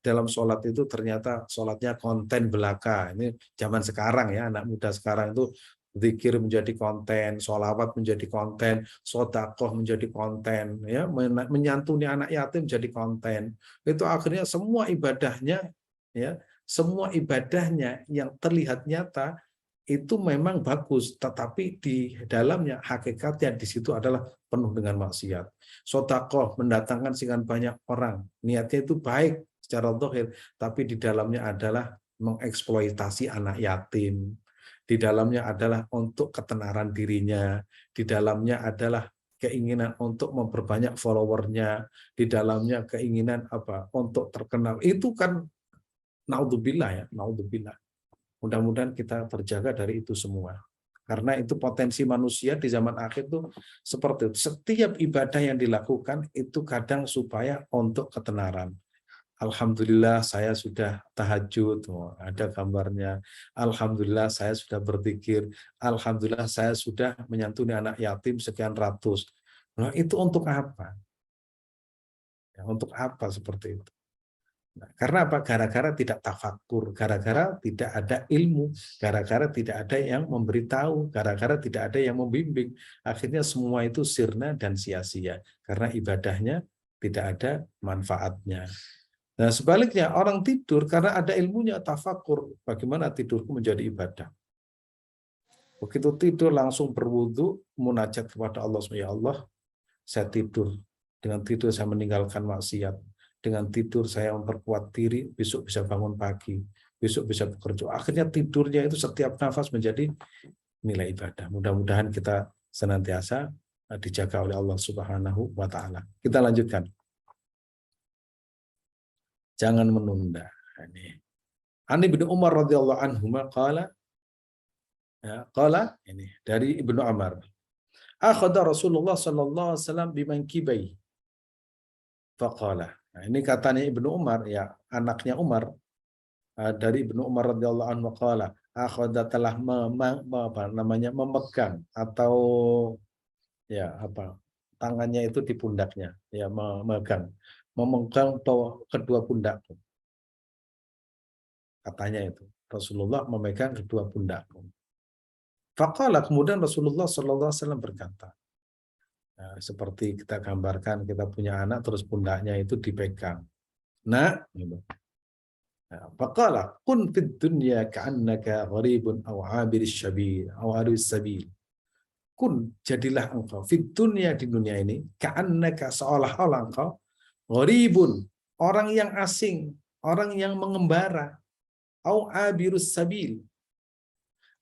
Dalam sholat itu ternyata sholatnya konten belaka. Ini zaman sekarang ya, anak muda sekarang itu zikir menjadi konten, sholawat menjadi konten, sodakoh menjadi konten, ya, menyantuni anak yatim menjadi konten. Itu akhirnya semua ibadahnya, ya, semua ibadahnya yang terlihat nyata itu memang bagus, tetapi di dalamnya hakikatnya di situ adalah penuh dengan maksiat. Sodakoh mendatangkan sekian banyak orang, niatnya itu baik secara zahir, tapi di dalamnya adalah mengeksploitasi anak yatim. Di dalamnya adalah untuk ketenaran dirinya, di dalamnya adalah keinginan untuk memperbanyak followernya, di dalamnya keinginan apa untuk terkenal. Itu kan naudzubillah ya, naudzubillah. Mudah-mudahan kita terjaga dari itu semua. Karena itu potensi manusia di zaman akhir itu seperti itu. Setiap ibadah yang dilakukan itu kadang supaya untuk ketenaran. Alhamdulillah saya sudah tahajud, ada gambarnya. Alhamdulillah saya sudah berzikir. Alhamdulillah saya sudah menyantuni anak yatim sekian ratus. Nah, itu untuk apa? Ya, untuk apa seperti itu? Nah, karena apa? Gara-gara tidak tafakur, gara-gara tidak ada ilmu, gara-gara tidak ada yang memberitahu, gara-gara tidak ada yang membimbing. Akhirnya semua itu sirna dan sia-sia, karena ibadahnya tidak ada manfaatnya. Nah, sebaliknya orang tidur karena ada ilmunya, tafakur, bagaimana tidurku menjadi ibadah. Begitu tidur langsung berwudu, munajat kepada Allah, ya Allah, saya tidur. Dengan tidur saya meninggalkan maksiat. Dengan tidur saya memperkuat diri, besok bisa bangun pagi, besok bisa bekerja. Akhirnya tidurnya itu setiap nafas menjadi nilai ibadah. Mudah-mudahan kita senantiasa dijaga oleh Allah Subhanahu wa taala. Kita lanjutkan. Jangan menunda. Ini. Ani bin Umar radhiyallahu anhu qala, ya, qala ini dari Ibnu Umar. Akhadha Rasulullah sallallahu alaihi wasallam bimankibai. Faqala. Nah, ini katanya Ibnu Umar, ya, anaknya Umar, dari Ibnu Umar radhiyallahu anhu qala, akhadha telah memegang atau ya apa? Tangannya itu di pundaknya, ya, memegang kedua pundakku. Katanya itu. Rasulullah memegang kedua pundakku. Faqala, kemudian Rasulullah sallallahu alaihi wasallam berkata, nah, seperti kita gambarkan, kita punya anak terus pundaknya itu dipegang. Nah, gitu. Faqala kun fid dunya ka'annaka gharibun aw 'abiris sabil aw 'abiris sabil. Kun, jadilah engkau fid dunya, di dunia ini, ka'annaka, seolah-olah engkau gharibun, orang yang asing, orang yang mengembara, aw 'abirus sabil.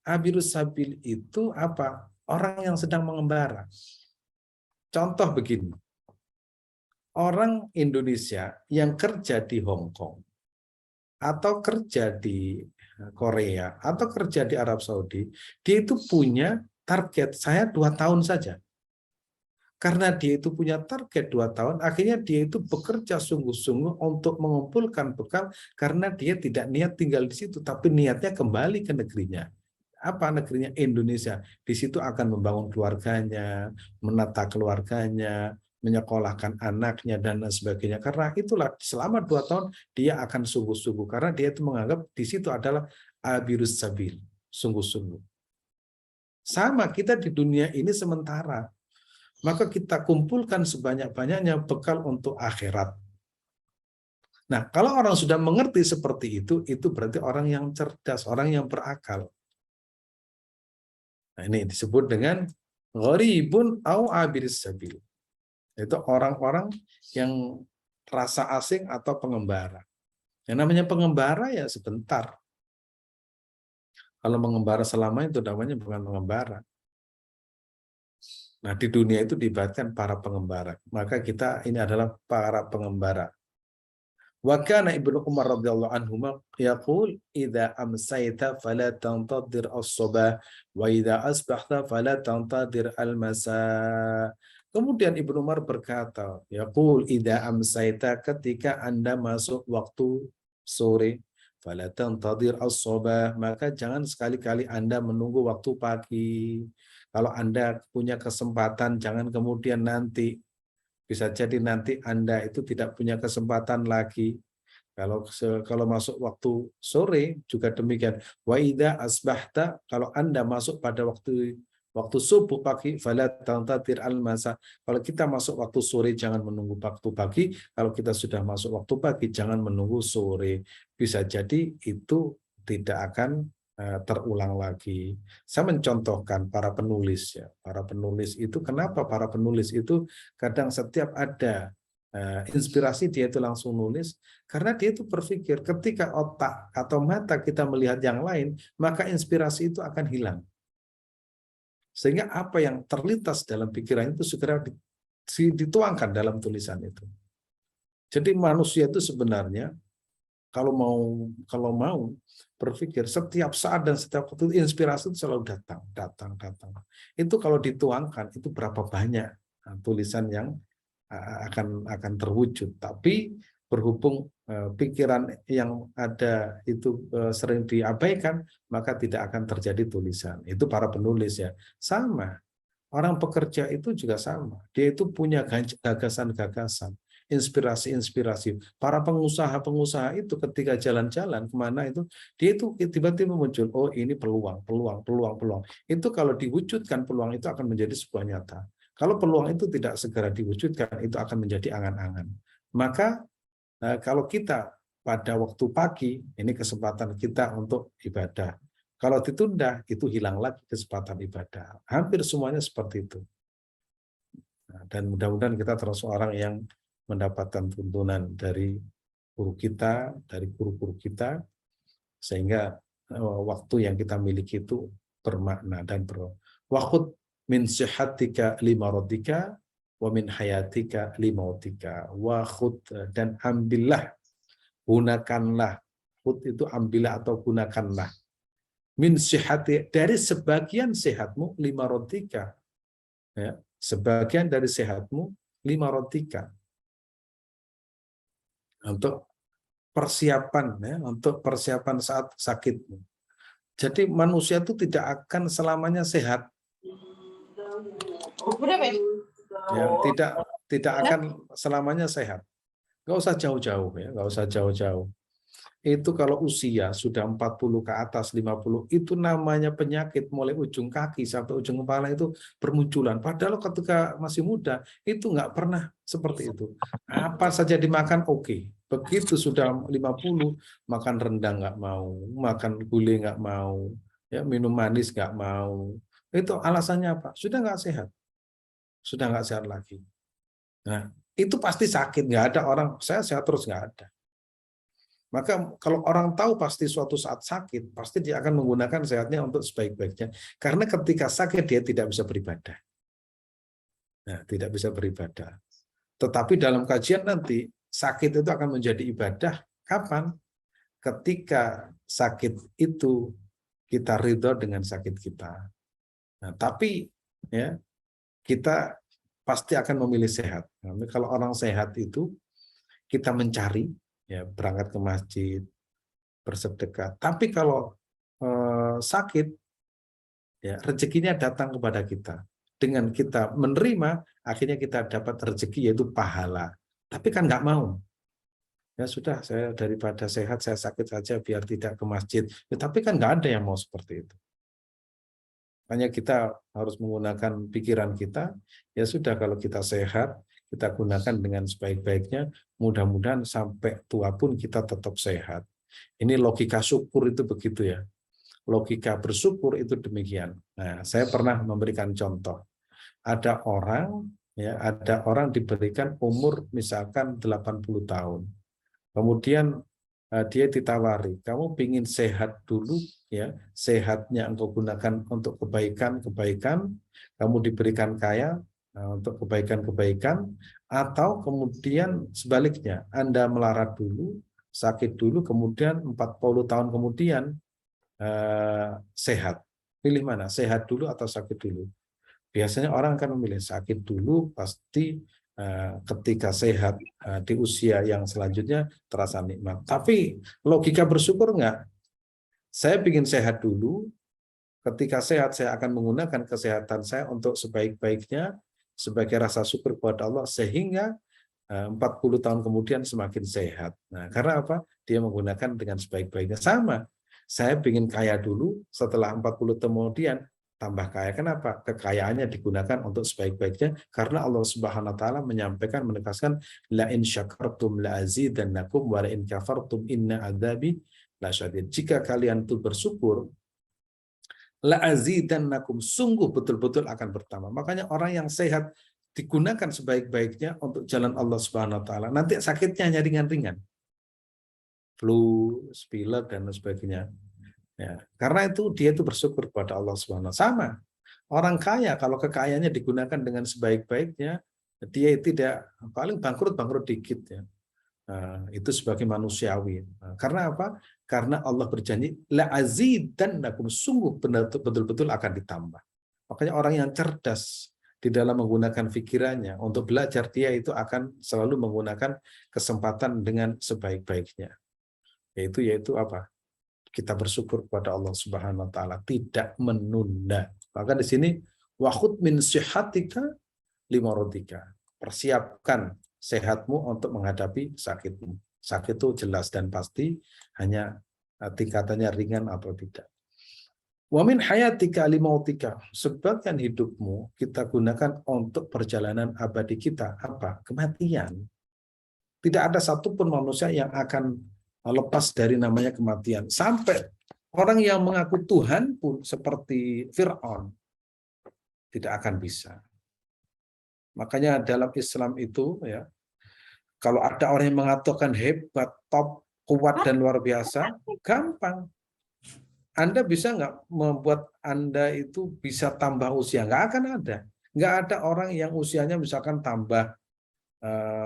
Abirus sabil itu apa? Orang yang sedang mengembara. Contoh begini. Orang Indonesia yang kerja di Hong Kong atau kerja di Korea atau kerja di Arab Saudi, dia itu punya target, saya 2 tahun saja. Karena dia itu punya target 2 tahun, akhirnya dia itu bekerja sungguh-sungguh untuk mengumpulkan bekal, karena dia tidak niat tinggal di situ, tapi niatnya kembali ke negerinya. Apa negerinya? Indonesia. Di situ akan membangun keluarganya, menata keluarganya, menyekolahkan anaknya, dan lain sebagainya. Karena itulah selama 2 tahun dia akan sungguh-sungguh, karena dia itu menganggap di situ adalah abirus sabil, sungguh-sungguh. Sama kita di dunia ini sementara, maka kita kumpulkan sebanyak-banyaknya bekal untuk akhirat. Nah, kalau orang sudah mengerti seperti itu berarti orang yang cerdas, orang yang berakal. Nah, ini disebut dengan gharibun au abiris sabil. Itu orang-orang yang rasa asing atau pengembara. Yang namanya pengembara ya sebentar. Kalau mengembara selama itu namanya bukan pengembara. Nah, di dunia itu diibaratkan para pengembara. Maka kita ini adalah para pengembara. Wa kana Ibnu Umar radhiyallahu anhu yaqul idza amsayta fala tantadir as-sabah wa idza asbahta fala tantadir al-masa. Kemudian Ibnu Umar berkata, yaqul idza amsayta, ketika Anda masuk waktu sore, fala tantadir as-sabah, maka jangan sekali-kali Anda menunggu waktu pagi. Kalau Anda punya kesempatan, jangan kemudian nanti. Bisa jadi nanti Anda itu tidak punya kesempatan lagi. Kalau masuk waktu sore juga demikian. Wa idza asbahta, kalau Anda masuk pada waktu subuh pagi, fala tantatir al-masa. Kalau kita masuk waktu sore jangan menunggu waktu pagi, kalau kita sudah masuk waktu pagi jangan menunggu sore. Bisa jadi itu tidak akan terulang lagi. Saya mencontohkan para penulis ya. Para penulis itu, kenapa para penulis itu kadang setiap ada inspirasi dia itu langsung nulis, karena dia itu berpikir ketika otak atau mata kita melihat yang lain, maka inspirasi itu akan hilang. Sehingga apa yang terlintas dalam pikiran itu segera dituangkan dalam tulisan itu. Jadi manusia itu sebenarnya kalau mau berpikir setiap saat dan setiap waktu, inspirasi itu selalu datang. Itu kalau dituangkan itu berapa banyak tulisan yang akan terwujud. Tapi berhubung pikiran yang ada itu sering diabaikan, maka tidak akan terjadi tulisan. Itu para penulis ya. Sama. Orang pekerja itu juga sama. Dia itu punya gagasan-gagasan, inspirasi-inspirasi. Para pengusaha-pengusaha itu ketika jalan-jalan kemana itu, dia itu tiba-tiba muncul, oh ini peluang. Itu kalau diwujudkan peluang itu akan menjadi sebuah nyata. Kalau peluang itu tidak segera diwujudkan, itu akan menjadi angan-angan. Maka kalau kita pada waktu pagi, ini kesempatan kita untuk ibadah. Kalau ditunda, itu hilang lagi kesempatan ibadah. Hampir semuanya seperti itu. Dan mudah-mudahan kita termasuk orang yang mendapatkan tuntunan dari guru kita, dari guru-guru kita, sehingga waktu yang kita miliki itu bermakna dan wakhud min sihatika limaradika wa min hayatika limautika. Wakhud, dan ambillah, gunakanlah. Khud itu ambillah atau gunakanlah. Min sihati, dari sebagian sehatmu, limaradika, ya, sebagian dari sehatmu, limaradika, untuk persiapan, ya, untuk persiapan saat sakitmu. Jadi manusia itu tidak akan selamanya sehat. Ya, tidak akan selamanya sehat. Nggak usah jauh-jauh ya, nggak usah jauh-jauh. Itu kalau usia sudah 40 ke atas, 50, itu namanya penyakit mulai ujung kaki sampai ujung kepala itu bermunculan. Padahal ketika masih muda, itu nggak pernah seperti itu. Apa saja dimakan oke. Begitu sudah 50, makan rendang nggak mau, makan gulai nggak mau, ya, minum manis nggak mau. Itu alasannya apa? Sudah nggak sehat. Sudah nggak sehat lagi. Nah, itu pasti sakit. Nggak ada orang, saya sehat terus, nggak ada. Maka kalau orang tahu pasti suatu saat sakit, pasti dia akan menggunakan sehatnya untuk sebaik-baiknya. Karena ketika sakit dia tidak bisa beribadah. Nah, tidak bisa beribadah. Tetapi dalam kajian nanti, sakit itu akan menjadi ibadah. Kapan? Ketika sakit itu kita ridho dengan sakit kita. Nah, tapi ya kita pasti akan memilih sehat. Nah, kalau orang sehat itu kita mencari, ya, berangkat ke masjid, bersedekah. Tapi kalau sakit, ya, rezekinya datang kepada kita. Dengan kita menerima, akhirnya kita dapat rezeki, yaitu pahala. Tapi kan nggak mau. Ya sudah, saya daripada sehat, saya sakit saja biar tidak ke masjid. Ya, tapi kan nggak ada yang mau seperti itu. Hanya kita harus menggunakan pikiran kita, ya sudah, kalau kita sehat, kita gunakan dengan sebaik-baiknya. Mudah-mudahan sampai tua pun kita tetap sehat. Ini logika syukur itu begitu ya. Logika bersyukur itu demikian. Nah, saya pernah memberikan contoh. Ada orang diberikan umur misalkan 80 tahun. Kemudian dia ditawari, kamu ingin sehat dulu ya, sehatnya engkau gunakan untuk kebaikan-kebaikan, kamu diberikan kaya untuk kebaikan-kebaikan, atau kemudian sebaliknya, Anda melarat dulu, sakit dulu, kemudian 40 tahun kemudian sehat. Pilih mana? Sehat dulu atau sakit dulu? Biasanya orang akan memilih sakit dulu, pasti ketika sehat di usia yang selanjutnya terasa nikmat. Tapi logika bersyukur enggak? Saya ingin sehat dulu, ketika sehat saya akan menggunakan kesehatan saya untuk sebaik-baiknya sebagai rasa syukur kepada Allah, sehingga 40 tahun kemudian semakin sehat. Nah, karena apa? Dia menggunakan dengan sebaik-baiknya. Sama, saya ingin kaya dulu, setelah 40 kemudian tambah kaya. Kenapa? Kekayaannya digunakan untuk sebaik-baiknya, karena Allah Subhanahu wa taala menyampaikan, menegaskan, la in syakartum la azidannakum wa la in kafartum inna adzabi lasyadid. Jika kalian itu bersyukur, la azidannakum, sungguh betul-betul akan bertambah. Makanya orang yang sehat digunakan sebaik-baiknya untuk jalan Allah Subhanahu wa taala. Nanti sakitnya hanya ringan-ringan. Flu, pilek dan sebagainya. Ya, karena itu dia itu bersyukur kepada Allah Subhanahu wa taala. Sama. Orang kaya kalau kekayaannya digunakan dengan sebaik-baiknya, dia tidak paling bangkrut dikit ya. Nah, itu sebagai manusiawi. Nah, karena apa? Karena Allah berjanji la azidannakum, sungguh betul-betul akan ditambah. Makanya orang yang cerdas di dalam menggunakan pikirannya untuk belajar, dia itu akan selalu menggunakan kesempatan dengan sebaik-baiknya. Yaitu apa? Kita bersyukur kepada Allah Subhanahu wa taala, tidak menunda. Maka di sini wahud min sihatika limaradika. Persiapkan sehatmu untuk menghadapi sakitmu. Sakit itu jelas dan pasti, hanya tingkatannya ringan atau tidak. Wa min hayatika limautika. Sebagian hidupmu kita gunakan untuk perjalanan abadi kita. Apa? Kematian. Tidak ada satupun manusia yang akan lepas dari namanya kematian. Sampai orang yang mengaku Tuhan pun seperti Fir'aun tidak akan bisa. Makanya dalam Islam itu ya, kalau ada orang yang mengatakan hebat, top, kuat dan luar biasa, gampang. Anda bisa nggak membuat Anda itu bisa tambah usia? Nggak akan ada. Nggak ada orang yang usianya misalkan tambah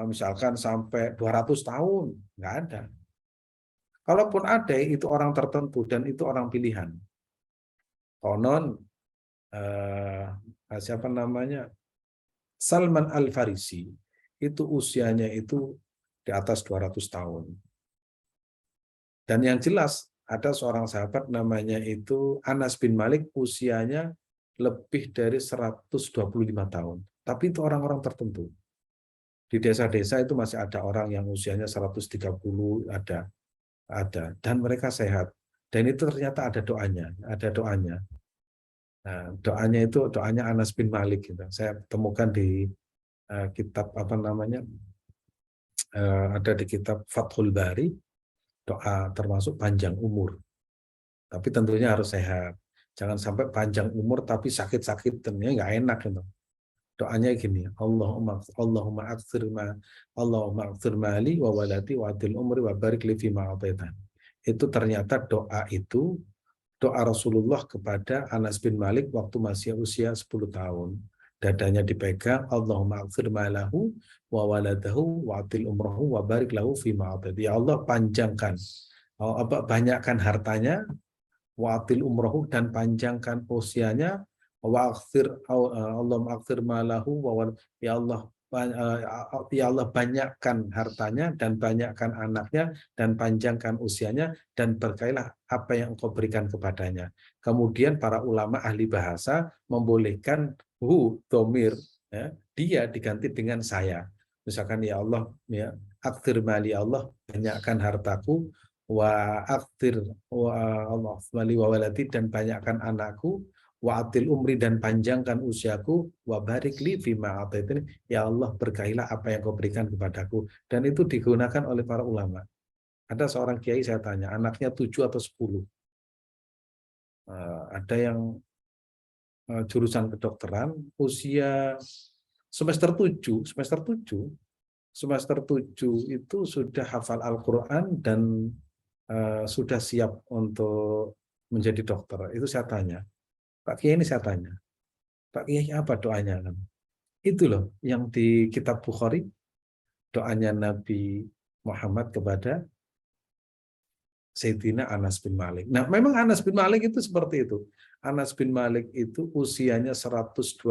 misalkan sampai 200 tahun. Nggak ada. Kalaupun ada, itu orang tertentu dan itu orang pilihan. Konon siapa namanya, Salman Al-Farisi, itu usianya itu di atas 200 tahun. Dan yang jelas ada seorang sahabat namanya itu Anas bin Malik, usianya lebih dari 125 tahun. Tapi itu orang-orang tertentu. Di desa-desa itu masih ada orang yang usianya 130, ada. Dan mereka sehat. Dan itu ternyata ada doanya. Nah, doanya Anas bin Malik gitu. Saya temukan di kitab apa namanya? Ada di kitab Fathul Bari, doa termasuk panjang umur. Tapi tentunya harus sehat. Jangan sampai panjang umur tapi sakit-sakit, tentunya nggak enak gitu. Doanya gini, Allahumma akthir mali wa waladi wa adil umri wa barik li fima ataitan. Itu ternyata doa Rasulullah kepada Anas bin Malik waktu masih usia 10 tahun. Dadanya dipegang, Allahumma akthir malahu wa waladahu wa adil umrahu wa barik lahu fima ataitan. Ya Allah, panjangkan, banyakkan hartanya, wa adil umrahu, dan panjangkan usianya, wa aghfir Allahumma aghfir malahu wa ya Allah, ya Allah, banyakkan hartanya dan banyakkan anaknya dan panjangkan usianya dan berkailah apa yang Engkau berikan kepadanya. Kemudian para ulama ahli bahasa membolehkan dhamir, ya, dia diganti dengan saya. Misalkan ya Allah, ya aghfir mali, Allah banyakkan hartaku, wa aghfir wa Allah mali wa waladi, dan banyakkan anakku, wa'atil umri dan panjangkan usiaku, wa barik li fima ataitini, ya Allah berkailah apa yang kau berikan kepadaku. Dan itu digunakan oleh para ulama. Ada seorang kiai saya tanya, anaknya 7 atau 10. Ada yang jurusan kedokteran usia semester 7 itu sudah hafal Al-Qur'an dan sudah siap untuk menjadi dokter. Itu saya tanya. Pak Kiai ini saya tanya, Pak Kiai apa doanya kan? Itu loh yang di kitab Bukhari, doanya Nabi Muhammad kepada Sayyidina Anas bin Malik. Nah, memang Anas bin Malik itu seperti itu. Anas bin Malik itu usianya 125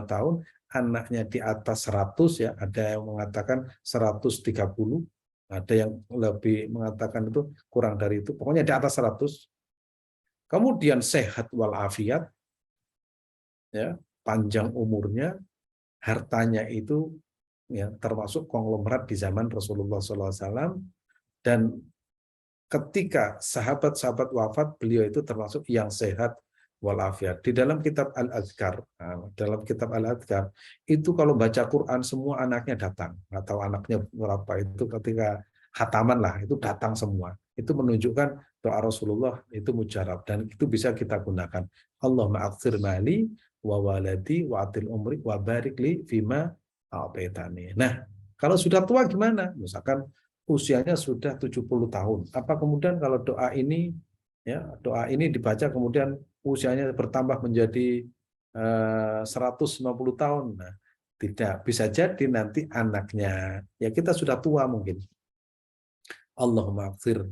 tahun, anaknya di atas 100 ya, ada yang mengatakan 130, ada yang lebih mengatakan itu kurang dari itu, pokoknya di atas 100. Kemudian sehat walafiat, ya, panjang umurnya, hartanya itu ya termasuk konglomerat di zaman Rasulullah SAW, dan ketika sahabat-sahabat wafat, beliau itu termasuk yang sehat walafiat. Di dalam kitab Al-Adhkar, itu kalau baca Quran semua anaknya datang, atau anaknya berapa itu ketika khataman lah, itu datang semua. Itu menunjukkan doa Rasulullah itu mujarab, dan itu bisa kita gunakan. Allahumma aqsir mali wa waladi wa atil umri wa barik li fima a'taitani. Nah, kalau sudah tua gimana? Misalkan usianya sudah 70 tahun. Apa kemudian kalau doa ini dibaca kemudian usianya bertambah menjadi 150 tahun? Nah, tidak, bisa jadi nanti anaknya, ya kita sudah tua mungkin. Allahumma ighfir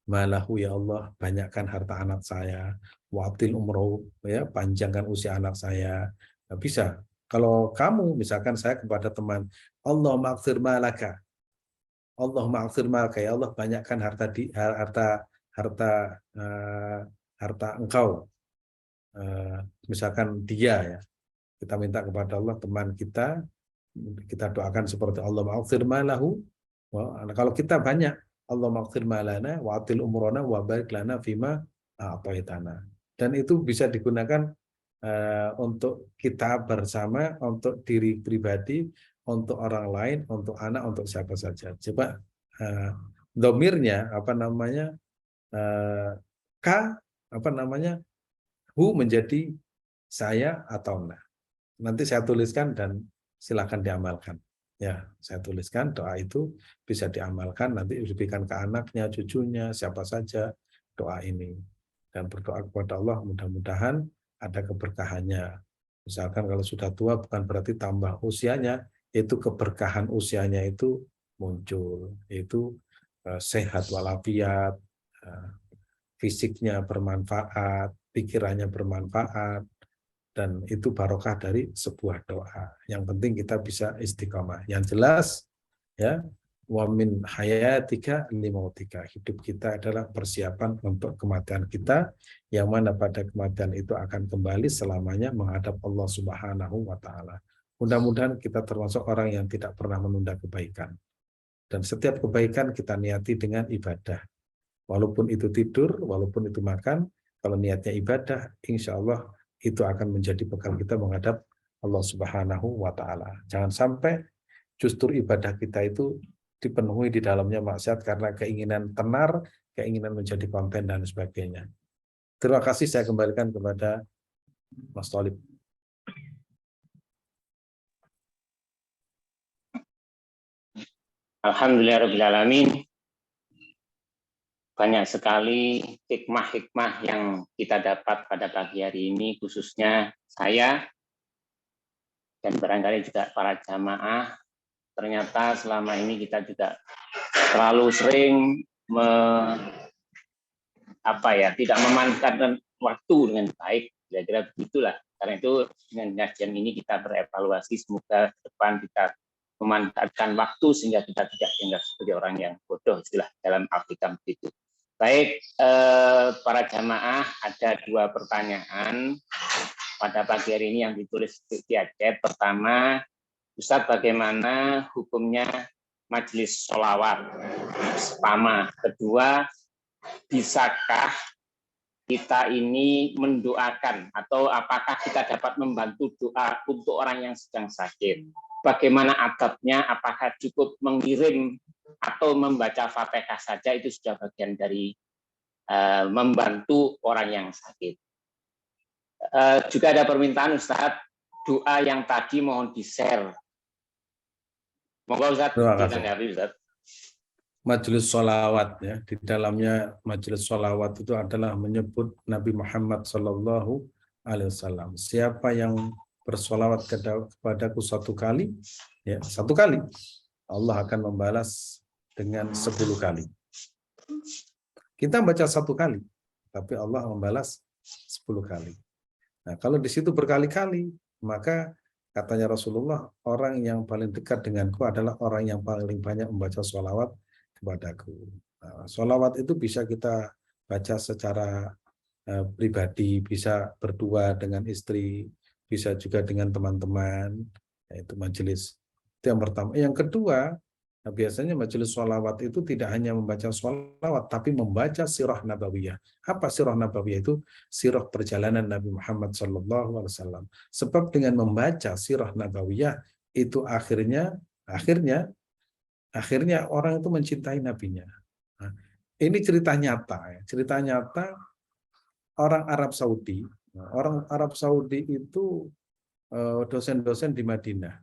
malahu, ya Allah banyakkan harta anak saya, watil umroh, ya panjangkan usia anak saya. Nah, bisa. Kalau kamu misalkan saya kepada teman, Allahumma ighfir malaka, Allahumma ighfir malaka, ya Allah banyakkan harta engkau. Misalkan dia ya, kita minta kepada Allah teman kita doakan seperti Allahumma ighfir malahu. Kalau kita banyak, Allahumma ighfir malana wa atil umrona wa barik lana fima a'taitana. Dan itu bisa digunakan untuk kita bersama, untuk diri pribadi, untuk orang lain, untuk anak, untuk siapa saja. Coba domirnya apa namanya, k apa namanya, hu menjadi saya atau enggak. Nanti saya tuliskan dan silakan diamalkan. Ya, saya tuliskan doa itu bisa diamalkan, nanti diberikan ke anaknya, cucunya, siapa saja doa ini. Dan berdoa kepada Allah mudah-mudahan ada keberkahannya. Misalkan kalau sudah tua bukan berarti tambah usianya, itu keberkahan usianya itu muncul, yaitu sehat walafiat, fisiknya bermanfaat, pikirannya bermanfaat, dan itu barokah dari sebuah doa. Yang penting kita bisa istiqomah. Yang jelas ya, wa min hayatika limautika, hidup kita adalah persiapan untuk kematian kita, yang mana pada kematian itu akan kembali selamanya menghadap Allah Subhanahu wa taala. Mudah-mudahan kita termasuk orang yang tidak pernah menunda kebaikan. Dan setiap kebaikan kita niati dengan ibadah. Walaupun itu tidur, walaupun itu makan, kalau niatnya ibadah, insya Allah itu akan menjadi bekal kita menghadap Allah Subhanahu wa taala. Jangan sampai justru ibadah kita itu dipenuhi di dalamnya maksiat karena keinginan tenar, keinginan menjadi konten dan sebagainya. Terima kasih, saya kembalikan kepada Mas Thalib. Alhamdulillahirrahmanirrahim. Banyak sekali hikmah-hikmah yang kita dapat pada pagi hari ini, khususnya saya dan barangkali juga para jamaah. Ternyata selama ini kita juga terlalu sering tidak memanfaatkan waktu dengan baik, kira-kira begitulah. Karena itu dengan kajian ini kita berevaluasi, semoga ke depan kita memanfaatkan waktu sehingga kita tidak dianggap sebagai orang yang bodoh, istilah dalam Alkitab itu. Baik, para jamaah, ada 2 pertanyaan pada pagi hari ini yang ditulis di chat. Pertama, Ustadz, bagaimana hukumnya majelis sholawat? Pertama. Kedua, bisakah kita ini mendoakan atau apakah kita dapat membantu doa untuk orang yang sedang sakit? Bagaimana adabnya? Apakah cukup mengirim atau membaca Fatihah saja itu sudah bagian dari membantu orang yang sakit? Juga ada permintaan Ustadz, doa yang tadi mohon di-share. Moga Ustadz ditanggapi Ustadz. Majelis sholawat, ya, di dalamnya majelis sholawat itu adalah menyebut Nabi Muhammad Sallallahu Alaihi Wasallam. Siapa yang bersolawat kepadaku satu kali, ya, satu kali, Allah akan membalas dengan 10 kali. Kita baca satu kali, tapi Allah membalas 10 kali. Nah, kalau di situ berkali-kali, maka katanya Rasulullah, orang yang paling dekat denganku adalah orang yang paling banyak membaca sholawat kepadaku. Nah, sholawat itu bisa kita baca secara pribadi, bisa berdua dengan istri, bisa juga dengan teman-teman, yaitu majelis. Itu yang pertama. Yang kedua, nah, biasanya majelis sholawat itu tidak hanya membaca sholawat, tapi membaca sirah nabawiyah. Apa sirah nabawiyah itu? Sirah perjalanan Nabi Muhammad SAW. Sebab dengan membaca sirah nabawiyah itu akhirnya orang itu mencintai nabinya. Nah, ini cerita nyata, ya. Cerita nyata orang Arab Saudi. Nah, orang Arab Saudi itu dosen-dosen di Madinah.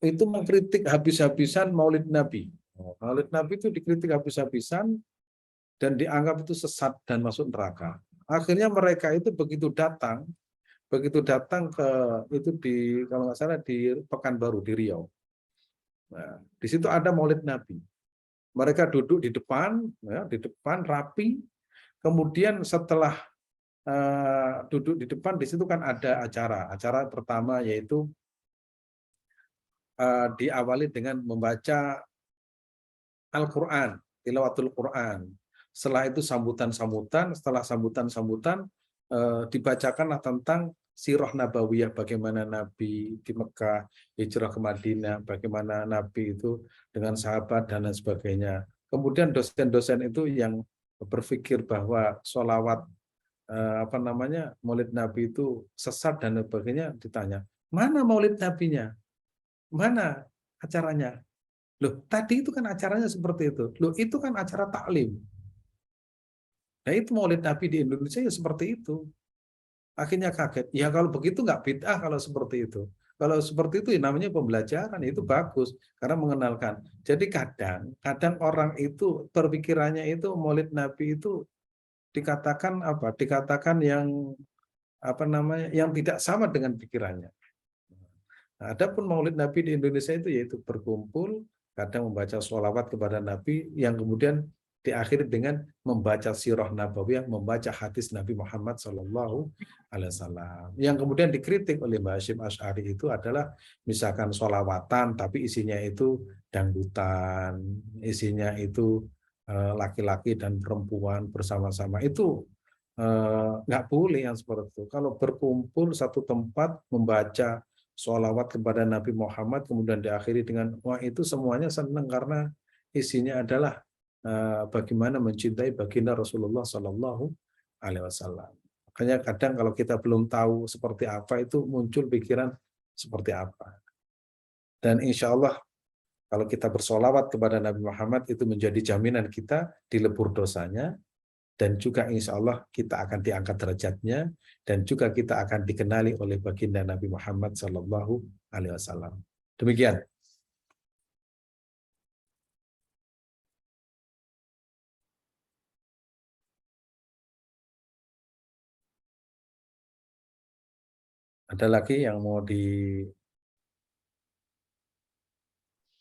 Itu mengkritik habis-habisan Maulid Nabi. Maulid Nabi itu dikritik habis-habisan dan dianggap itu sesat dan masuk neraka. Akhirnya mereka itu begitu datang ke itu di kalau nggak salah di Pekanbaru di Riau. Nah, di situ ada Maulid Nabi. Mereka duduk di depan, ya, di depan rapi. Kemudian setelah duduk di depan, di situ kan ada acara. Acara pertama yaitu diawali dengan membaca Al-Quran, tilawatul Quran. Setelah itu sambutan-sambutan. Setelah sambutan-sambutan dibacakanlah tentang sirah nabawiyah, bagaimana Nabi di Mekah, hijrah ke Madinah, bagaimana Nabi itu dengan sahabat dan lain sebagainya. Kemudian dosen-dosen itu yang berpikir bahwa sholawat Maulid Nabi itu sesat dan sebagainya ditanya, mana Maulid Nabinya? Mana acaranya? Loh, tadi itu kan acaranya seperti itu. Loh, itu kan acara taklim. Nah, itu Maulid Nabi di Indonesia ya seperti itu. Akhirnya kaget. Ya kalau begitu nggak bid'ah kalau seperti itu. Kalau seperti itu ya namanya pembelajaran, itu bagus karena mengenalkan. Jadi kadang orang itu berpikirannya itu Maulid Nabi itu dikatakan apa? Dikatakan yang yang tidak sama dengan pikirannya. Nah, adapun Maulid Nabi di Indonesia itu yaitu berkumpul, kadang membaca sholawat kepada Nabi, yang kemudian diakhiri dengan membaca sirah nabawiyah, membaca hadis Nabi Muhammad SAW. Yang kemudian dikritik oleh Mbah Hasyim Asy'ari itu adalah misalkan sholawatan, tapi isinya itu dangdutan, isinya itu laki-laki dan perempuan bersama-sama. Itu nggak boleh yang seperti itu. Kalau berkumpul satu tempat membaca sholawat kepada Nabi Muhammad, kemudian diakhiri dengan wah, itu semuanya senang karena isinya adalah bagaimana mencintai baginda Rasulullah Sallallahu Alaihi Wasallam. Makanya kadang kalau kita belum tahu seperti apa, itu muncul pikiran seperti apa. Dan insya Allah kalau kita bersolawat kepada Nabi Muhammad itu menjadi jaminan kita dilebur dosanya, dan juga insya Allah kita akan diangkat derajatnya, dan juga kita akan dikenali oleh baginda Nabi Muhammad Sallallahu Alaihi Wasallam. Demikian. Ada lagi yang mau di...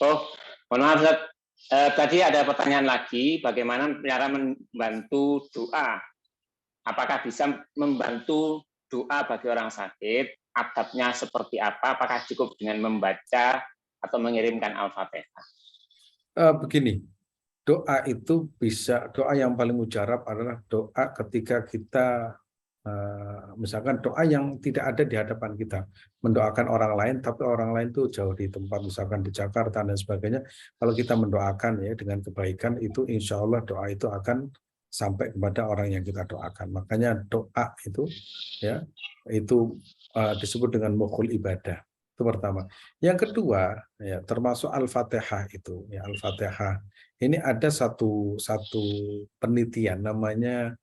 Mohon maaf, tadi ada pertanyaan lagi, bagaimana cara membantu doa? Apakah bisa membantu doa bagi orang sakit? Adabnya seperti apa? Apakah cukup dengan membaca atau mengirimkan Al-Fatihah? Begini, doa itu bisa, doa yang paling mujarab adalah doa ketika kita misalkan doa yang tidak ada di hadapan kita, mendoakan orang lain tapi orang lain itu jauh di tempat, misalkan di Jakarta dan sebagainya. Kalau kita mendoakan ya dengan kebaikan, itu insya Allah doa itu akan sampai kepada orang yang kita doakan. Makanya doa itu ya itu disebut dengan mukhul ibadah. Itu pertama. Yang kedua ya termasuk Al-Fatihah itu ya Al-Fatihah. Ini ada satu penelitian namanya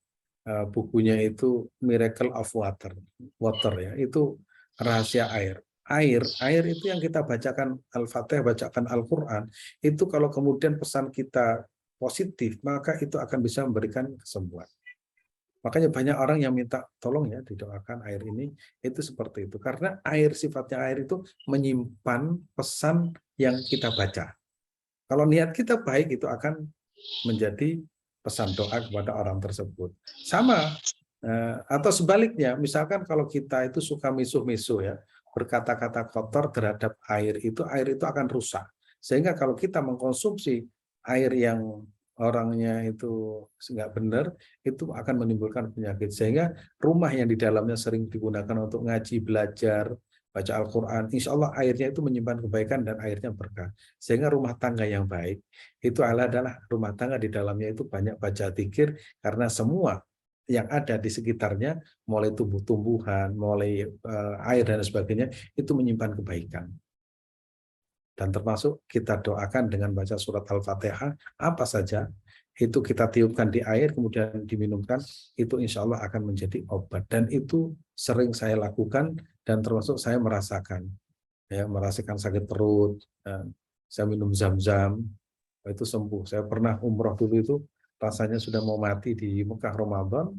bukunya itu Miracle of Water. Water ya. Itu rahasia air. Air itu yang kita bacakan Al-Fatihah, bacakan Al-Qur'an, itu kalau kemudian pesan kita positif, maka itu akan bisa memberikan kesembuhan. Makanya banyak orang yang minta tolong ya didoakan air ini, itu seperti itu. Karena air, sifatnya air itu menyimpan pesan yang kita baca. Kalau niat kita baik, itu akan menjadi pesan doa kepada orang tersebut. Sama, atau sebaliknya, misalkan kalau kita itu suka misuh-misuh ya, berkata-kata kotor terhadap air itu akan rusak. Sehingga kalau kita mengkonsumsi air yang orangnya itu nggak benar, itu akan menimbulkan penyakit. Sehingga rumah yang di dalamnya sering digunakan untuk ngaji, belajar, baca Al-Quran, insya Allah airnya itu menyimpan kebaikan dan airnya berkah. Sehingga rumah tangga yang baik itu adalah rumah tangga di dalamnya itu banyak baca zikir, karena semua yang ada di sekitarnya, mulai tumbuh-tumbuhan, mulai air dan sebagainya, itu menyimpan kebaikan. Dan termasuk kita doakan dengan baca surat Al-Fatihah, apa saja, itu kita tiupkan di air, kemudian diminumkan, itu insya Allah akan menjadi obat. Dan itu sering saya lakukan, dan termasuk saya merasakan. Ya, merasakan sakit perut, saya minum zam-zam, itu sembuh. Saya pernah umroh dulu itu, rasanya sudah mau mati di Mekah Ramadan,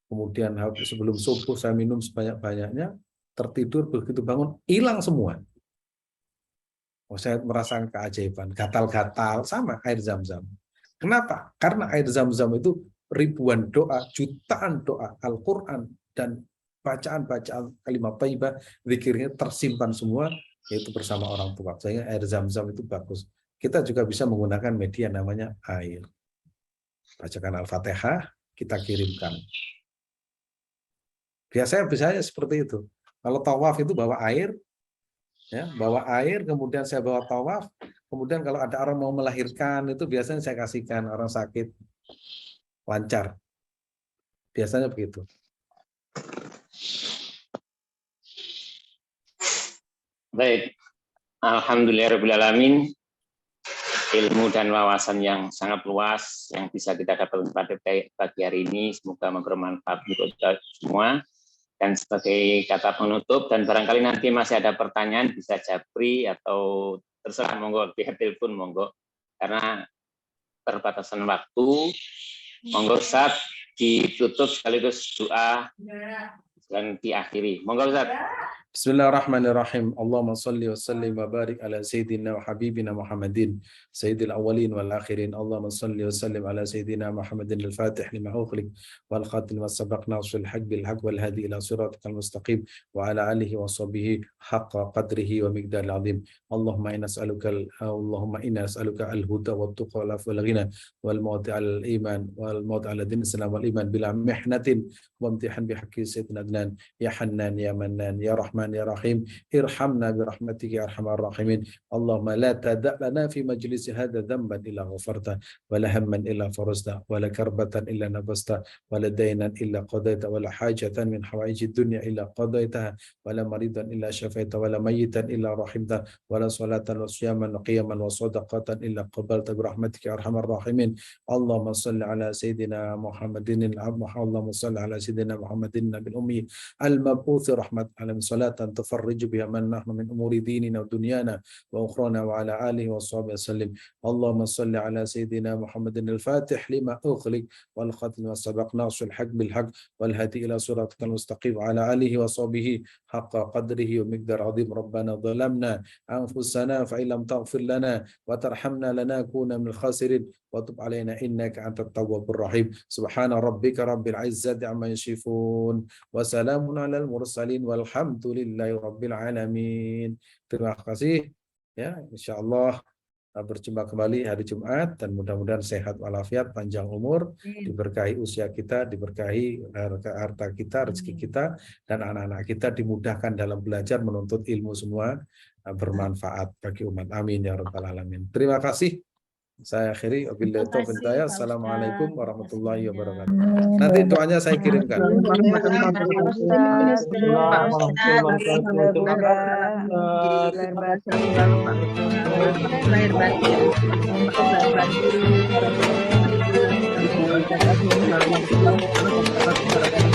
kemudian sebelum subuh saya minum sebanyak-banyaknya, tertidur, begitu bangun, hilang semua. Oh, saya merasakan keajaiban, gatal-gatal, sama air zam-zam. Kenapa? Karena air zam-zam itu ribuan doa, jutaan doa, Al-Quran, dan bacaan-bacaan kalimat thayyibah, zikirnya tersimpan semua, yaitu bersama orang tua. Sehingga air zam-zam itu bagus. Kita juga bisa menggunakan media namanya air. Bacakan Al-Fatihah, kita kirimkan. Biasanya seperti itu. Kalau tawaf itu bawa air, ya, bawa air, kemudian saya bawa tawaf, kemudian kalau ada orang mau melahirkan itu biasanya saya kasihkan, orang sakit lancar, biasanya begitu. Baik, alhamdulillahirobbilalamin, ilmu dan wawasan yang sangat luas yang bisa kita dapatkan pada pagi hari ini, semoga bermanfaat untuk kita semua. Dan sebagai kata penutup, dan barangkali nanti masih ada pertanyaan, bisa japri atau terserah, monggo via telepon, monggo. Karena terbatasan waktu, monggo Ustaz ditutup sekaligus doa dan diakhiri. Monggo Ustaz. Bismillahirrahmanirrahim. Allahumma salli wa sallim wa barik ala sayyidina wa habibina Muhammadin sayyidil awwalin wal akhirin. Allahumma salli wa sallim ala sayyidina Muhammadin al-fatih lima ughliq wal khatim was sabaq nasrul haqq bil haqq wal hadi ila siratal mustaqim wa ala alihi wa sahbihi haqqa qadrihi wa miqdaril azim. Allahumma inna nas'aluka al-huda wat tuqa wal afwa wal ghina wal mawt al iman wal mawt ala din salam wal iman bila mihnatin wa imtihan bi haqqi sayyidina adnan ya hannan ya mannan ya rahman ya rahim irhamna bi rahmatika ya arhamar rahimin. Allahumma la tada' lana fi majlisi hadha dhanban illa ghafarta wa la hamman illa farajta wa la karbatan illa nabasta wa la daynan illa qadaita wa la hajatan min hawaiji dunya illa qadaitaha wa la maridan illa shafaita wa la mayitan illa rahimta wa la salatan wa siyaman wa qiyaman wa sadaqatan illa qabalta bi rahmatika ya arhamar rahimin. Allahumma salli ala sayyidina Muhammadin Allahumma salli ala sayyidina Muhammadin nabil ummi al-mab'uth rahmat alam salatan tufarriju biha man nahnu min umuri dinina wa dunyana wa ukhrana wa ala alihi wa sahbihi wasallim. Allahumma salli ala sayyidina Muhammadin al-fatih lima ughliq wal khatim wa sabaq nasrul haqq bil haqq wal hadi ila siratal mustaqim wa ala alihi wa sahbihi haqqa qadrihi wa miqdar azim. Rabbana dhalamna anfusana fa illam taghfir lana wa tarhamna lanakuna minal khasirin wa tub alaina innaka antat tawwabur rahim. Subhana rabbika rabbil izzati amma yasifun wa salamun alal mursalin walhamdulillahi rabbil alamin. Terima kasih ya, insyaallah berjumpa kembali hari Jumat, dan mudah-mudahan sehat walafiat, panjang umur, diberkahi usia kita, diberkahi harta kita, rezeki kita, dan anak-anak kita dimudahkan dalam belajar menuntut ilmu semua bermanfaat bagi umat. Amin ya rabbal alamin. Terima kasih. Saya akhiri. Wabillahi Terima taufiq kasih, hidayah. Pak Assalamualaikum Ustadz. warahmatullahi Terima kasih wabarakatuh. banyak. Nanti doanya saya kirimkan. Lahir batin. Lahir batin.